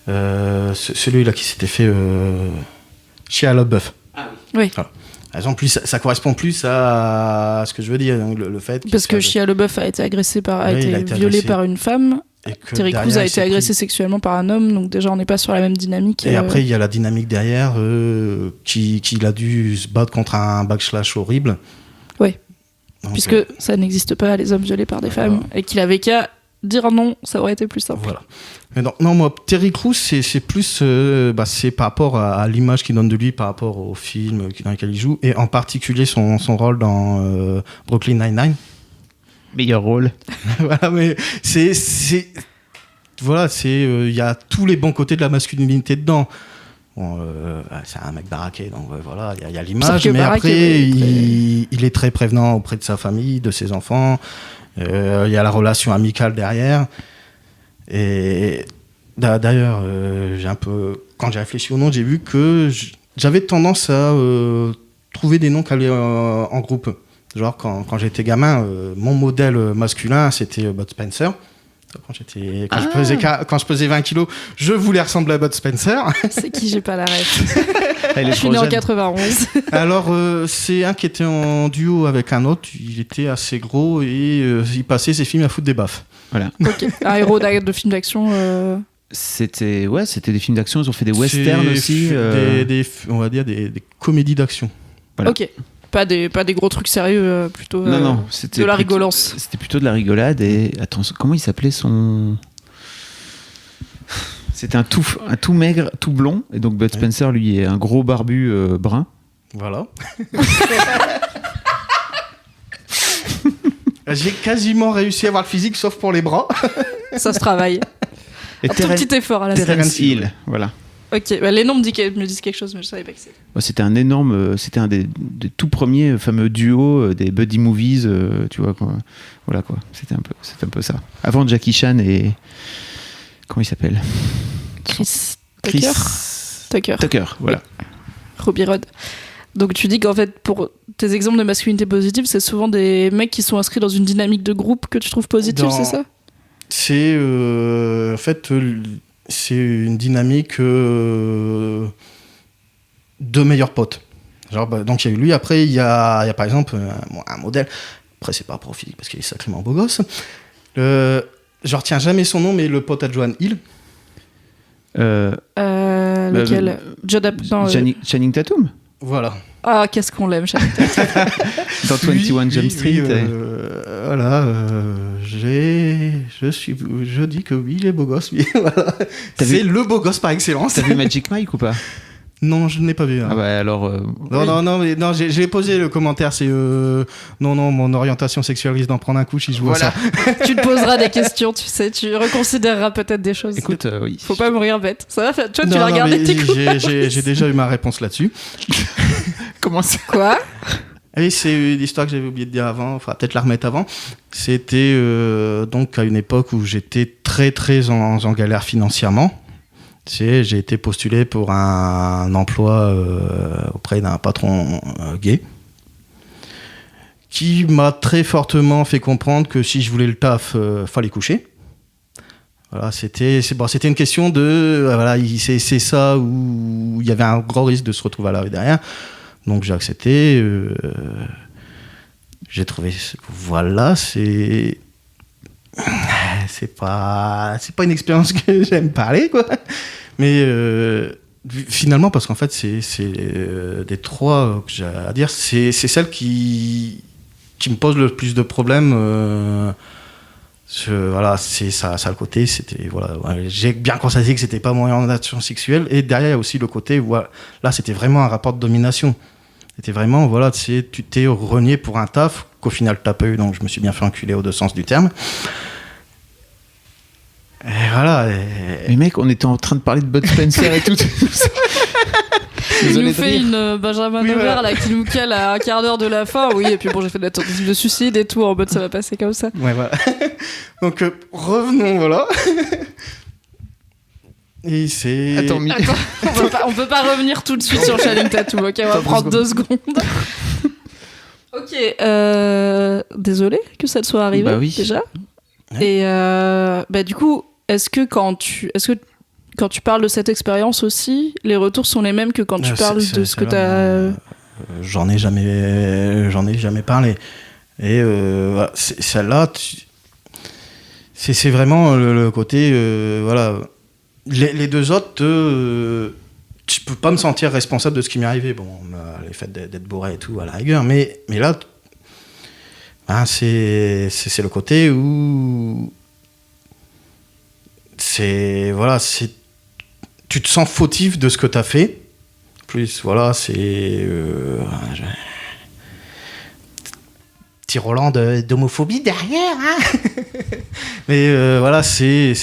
celui-là qui s'était fait Shia LaBeouf. Ah oui. Voilà. Par exemple, ça correspond plus à ce que je veux dire, donc le fait. Parce que Shia LaBeouf a été violé par une femme. Terry Crews a été agressé sexuellement par un homme, donc déjà on n'est pas sur la même dynamique. Et après il y a la dynamique derrière qu'il a dû se battre contre un backslash horrible. Oui, puisque ça n'existe pas, les hommes violés par des femmes, et qu'il avait qu'à dire non, ça aurait été plus simple. Voilà. Mais non, moi, Terry Crews, c'est plus c'est par rapport à l'image qu'il donne de lui, par rapport au film dans lequel il joue, et en particulier son rôle dans Brooklyn Nine-Nine. Meilleur rôle. Voilà, mais il y a tous les bons côtés de la masculinité dedans. Bon, c'est un mec baraqué, donc voilà, il y a l'image, mais après, il est très prévenant auprès de sa famille, de ses enfants. Il y a la relation amicale derrière. Et d'ailleurs, quand j'ai réfléchi au nom, j'ai vu que j'avais tendance à trouver des noms qui allaient en groupe. Genre, quand j'étais gamin, mon modèle masculin, c'était Bud Spencer. Quand je pesais 20 kilos, je voulais ressembler à Bud Spencer. C'est qui? J'ai pas la ref. Je suis né en 91. Alors, c'est un qui était en duo avec un autre. Il était assez gros et il passait ses films à foutre des baffes. Voilà. Okay. Un héros de film d'action C'était des films d'action, ils ont fait des westerns aussi. On va dire des comédies d'action. Voilà. Ok. Pas des gros trucs sérieux, plutôt non, c'était de la rigolance. C'était plutôt de la rigolade. Et attends, comment il s'appelait son... C'était un tout maigre, tout blond. Et donc Bud Spencer, lui, est un gros barbu brun. Voilà. J'ai quasiment réussi à avoir le physique, sauf pour les bras. Ça se travaille. Et un tout petit effort à la Terence Hill, voilà. Ok, les noms me disent quelque chose, mais je savais pas que c'était. C'était un des tout premiers fameux duos des buddy movies, tu vois quoi. Voilà quoi. C'était un peu ça. Avant Jackie Chan et comment il s'appelle? Chris Tucker, voilà. Robbie Rod. Donc tu dis qu'en fait, pour tes exemples de masculinité positive, c'est souvent des mecs qui sont inscrits dans une dynamique de groupe que tu trouves positive, c'est ça? C'est en fait c'est une dynamique de meilleurs potes. Genre, donc il y a eu lui, après il y a par exemple un modèle, après c'est pas physique parce qu'il est sacrément beau gosse. Je retiens jamais son nom, mais le pote à Joan Hill. Lequel? Channing Tatum. Voilà. Ah, qu'est-ce qu'on l'aime, Channing Tatum. Dans 21 Jump Street. Voilà, je dis que oui, il est beau gosse. Oui, voilà. C'est le beau gosse par excellence. T'as vu Magic Mike ou pas? Non, je ne l'ai pas vu. Hein. Ah bah alors. Non, j'ai posé le commentaire. C'est non, mon orientation sexuelle risque d'en prendre un coup si je vois ça. Tu te poseras des questions, tu sais, tu reconsidéreras peut-être des choses. Écoute, oui. Faut pas mourir bête. Ça va, tu vois, tu l'as regardé tes coups. J'ai déjà eu ma réponse là-dessus. Comment ça? Quoi? Et c'est une histoire que j'avais oublié de dire avant, enfin peut-être la remettre avant. C'était donc à une époque où j'étais très très en galère financièrement. J'ai été postulé pour un emploi auprès d'un patron gay qui m'a très fortement fait comprendre que si je voulais le taf, fallait coucher. Voilà, c'était une question de voilà, c'est ça où il y avait un gros risque de se retrouver à la rue derrière. Donc j'ai accepté. J'ai trouvé voilà, c'est pas une expérience que j'aime parler quoi. Mais finalement parce qu'en fait c'est des trois que j'ai à dire, c'est celle qui me pose le plus de problèmes. Voilà, c'est ça le côté, c'était voilà, j'ai bien constaté que c'était pas mon orientation sexuelle, et derrière il y a aussi le côté où là c'était vraiment un rapport de domination. C'était vraiment voilà, tu t'es renié pour un taf qu'au final t'as pas eu, donc je me suis bien fait enculer aux deux sens du terme. Et voilà. Mais mec, on était en train de parler de Bud Spencer et tout. Il nous fait une Benjamin Nevers là, qui nous cale à un quart d'heure de la fin. Oui, et puis bon, j'ai fait de la tentative de suicide et tout, en mode ça va passer comme ça. Ouais, voilà. Donc revenons, voilà. Et c'est. Attends, on peut pas revenir tout de suite sur Channing Tatum, ok, on va prendre 2 secondes. Ok, désolé que ça te soit arrivé bah oui. déjà. Ouais. Et du coup, est-ce que quand tu parles de cette expérience aussi, les retours sont les mêmes que quand tu parles de ce que tu as... J'en ai jamais parlé. Et voilà, celle-là, c'est vraiment le côté... voilà. Les deux autres, je peux pas me sentir responsable de ce qui m'est arrivé. Bon, les faits d'être bourré et tout, à la rigueur. Mais là, hein, c'est le côté où... tu te sens fautif de ce que tu as fait. Plus, voilà, c'est... petit Roland d'homophobie derrière, hein. Mais voilà, c'est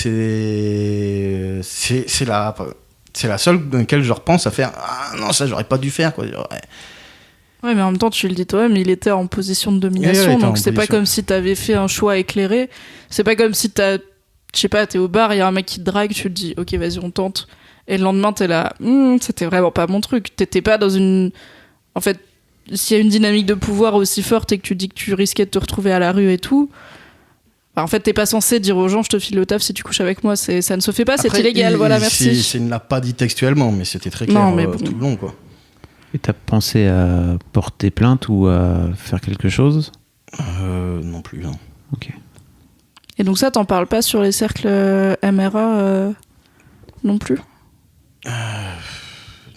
la seule dans laquelle je repense à faire « Ah non, ça, j'aurais pas dû faire, quoi. » Ouais, mais en même temps, tu le dis toi-même, il était en position de domination, donc c'est pas comme si t'avais fait un choix éclairé. C'est pas comme si je sais pas, t'es au bar, il y a un mec qui te drague, tu te dis « Ok, vas-y, on tente. » Et le lendemain, t'es là, c'était vraiment pas mon truc. T'étais pas dans une... En fait, s'il y a une dynamique de pouvoir aussi forte et que tu dis que tu risquais de te retrouver à la rue et tout, bah en fait, t'es pas censé dire aux gens, je te file le taf si tu couches avec moi. Ça ne se fait pas, c'est illégal, voilà, merci. Il ne l'a pas dit textuellement, mais c'était très clair tout le long, quoi. Et t'as pensé à porter plainte ou à faire quelque chose? Non plus, non. Ok. Et donc ça, t'en parles pas sur les cercles MRA non plus?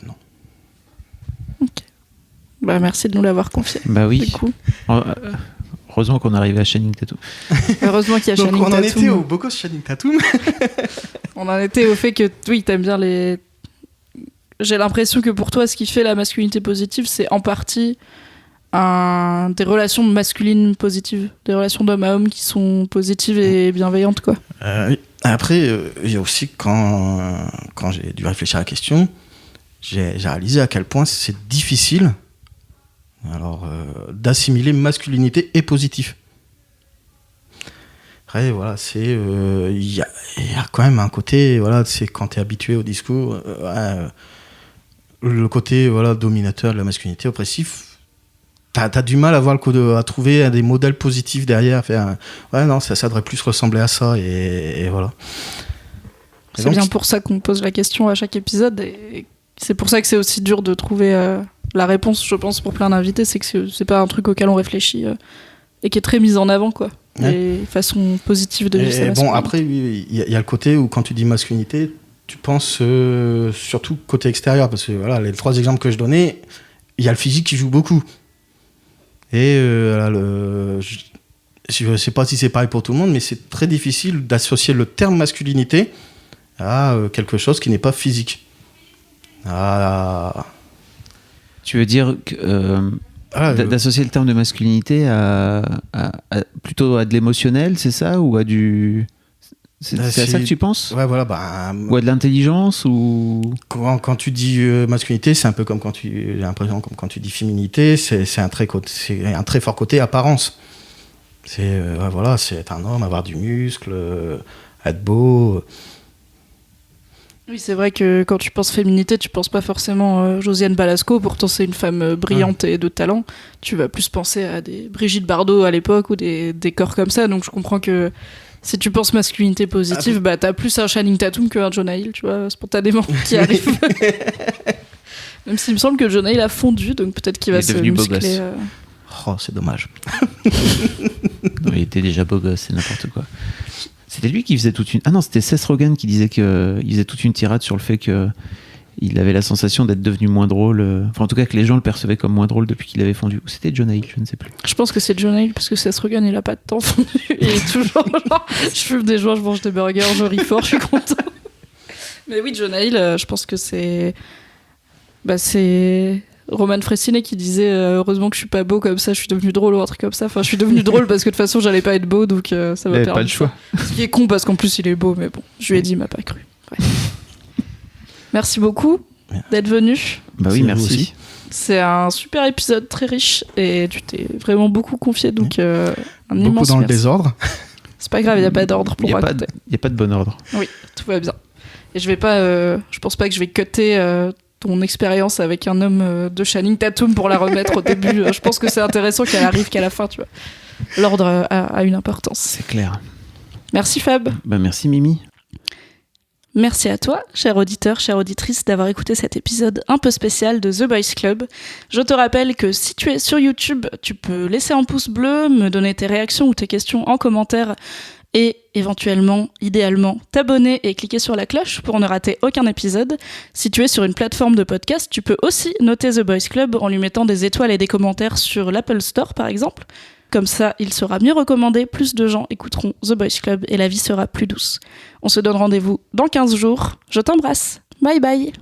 Non. Ok. Bah merci de nous l'avoir confié. Bah oui. Du coup. Heureusement qu'on est arrivé à Channing Tatum. Heureusement qu'il y a Channing Tatum. Donc on en était au beau gosse Channing Tatum. On en était au fait que oui, t'aimes bien les... J'ai l'impression que pour toi, ce qui fait la masculinité positive, c'est en partie des relations masculines positives, des relations d'homme à homme qui sont positives et bienveillantes, quoi. Oui. Après, il y a aussi quand j'ai dû réfléchir à la question, j'ai réalisé à quel point c'est difficile d'assimiler masculinité et positif. Après, voilà, il y a quand même un côté, voilà, c'est quand tu es habitué au discours, le côté voilà, dominateur de la masculinité oppressif, t'as du mal à trouver des modèles positifs derrière, à faire ouais non ça devrait plus ressembler à ça et voilà. C'est donc, bien pour ça qu'on pose la question à chaque épisode et c'est pour ça que c'est aussi dur de trouver la réponse, je pense, pour plein d'invités, c'est que c'est pas un truc auquel on réfléchit et qui est très mis en avant, quoi. Ouais. Les façons positives de vivre sa masculinité. Bon, après il y a le côté où quand tu dis masculinité tu penses surtout côté extérieur, parce que voilà, les 3 exemples que je donnais, il y a le physique qui joue beaucoup. Et je ne sais pas si c'est pareil pour tout le monde, mais c'est très difficile d'associer le terme masculinité à quelque chose qui n'est pas physique. Tu veux dire d'associer le terme de masculinité plutôt à de l'émotionnel, c'est ça, ou à du... C'est à ça que tu penses ? Ouais, voilà. Ou à de l'intelligence ou... Quand tu dis masculinité, c'est un peu comme j'ai l'impression comme quand tu dis féminité, c'est un très fort côté apparence. C'est voilà, c'est être un homme, avoir du muscle, être beau. Oui, c'est vrai que quand tu penses féminité, tu penses pas forcément Josiane Balasco, pourtant c'est une femme brillante et de talent. Tu vas plus penser à des Brigitte Bardot à l'époque ou des corps comme ça, donc je comprends que si tu penses masculinité positive, t'as plus un Channing Tatum qu'un Jonah Hill, tu vois, spontanément, qui arrive. Même s'il me semble que Jonah Hill a fondu, donc peut-être qu'il va se muscler. Oh, c'est dommage. Non, il était déjà beau gosse, c'est n'importe quoi. C'était lui qui faisait toute une... Ah non, c'était Seth Rogen qui disait qu'il faisait toute une tirade sur le fait qu'il avait la sensation d'être devenu moins drôle. Enfin, en tout cas, que les gens le percevaient comme moins drôle depuis qu'il avait fondu. Ou c'était Jonah Hill, je ne sais plus. Je pense que c'est Jonah Hill, parce que Seth Rogen, il a pas de temps fondu. Il est toujours genre, je fume des joints, je mange des burgers, je ris fort, je suis content. Mais oui, Jonah Hill, je pense que c'est... c'est... Roman Fressinet qui disait heureusement que je suis pas beau comme ça, je suis devenu drôle ou un truc comme ça. Enfin, je suis devenu drôle parce que de toute façon j'allais pas être beau, donc ça m'a permis. Pas le choix. Ce qui est con parce qu'en plus il est beau, mais bon, je lui ai dit, il m'a pas cru. Ouais. Merci beaucoup d'être venu. Bah oui, merci aussi. C'est un super épisode très riche et tu t'es vraiment beaucoup confié, donc un beaucoup immense dans merci. le désordre. C'est pas grave, il y a pas d'ordre pour raconter. Il y a pas de bon ordre. Oui, tout va bien. Et je vais pas, je pense pas que je vais cutter ton expérience avec un homme de Channing Tatum pour la remettre au début. Je pense que c'est intéressant qu'elle arrive qu'à la fin, tu vois. L'ordre a une importance. C'est clair. Merci Fab. Merci Mimi. Merci à toi, cher auditeur, chère auditrice, d'avoir écouté cet épisode un peu spécial de The Boys Club. Je te rappelle que si tu es sur YouTube, tu peux laisser un pouce bleu, me donner tes réactions ou tes questions en commentaire et éventuellement, idéalement, t'abonner et cliquer sur la cloche pour ne rater aucun épisode. Si tu es sur une plateforme de podcast, tu peux aussi noter The Boys Club en lui mettant des étoiles et des commentaires sur l'Apple Store par exemple. Comme ça, il sera mieux recommandé, plus de gens écouteront The Boys Club et la vie sera plus douce. On se donne rendez-vous dans 15 jours. Je t'embrasse. Bye bye.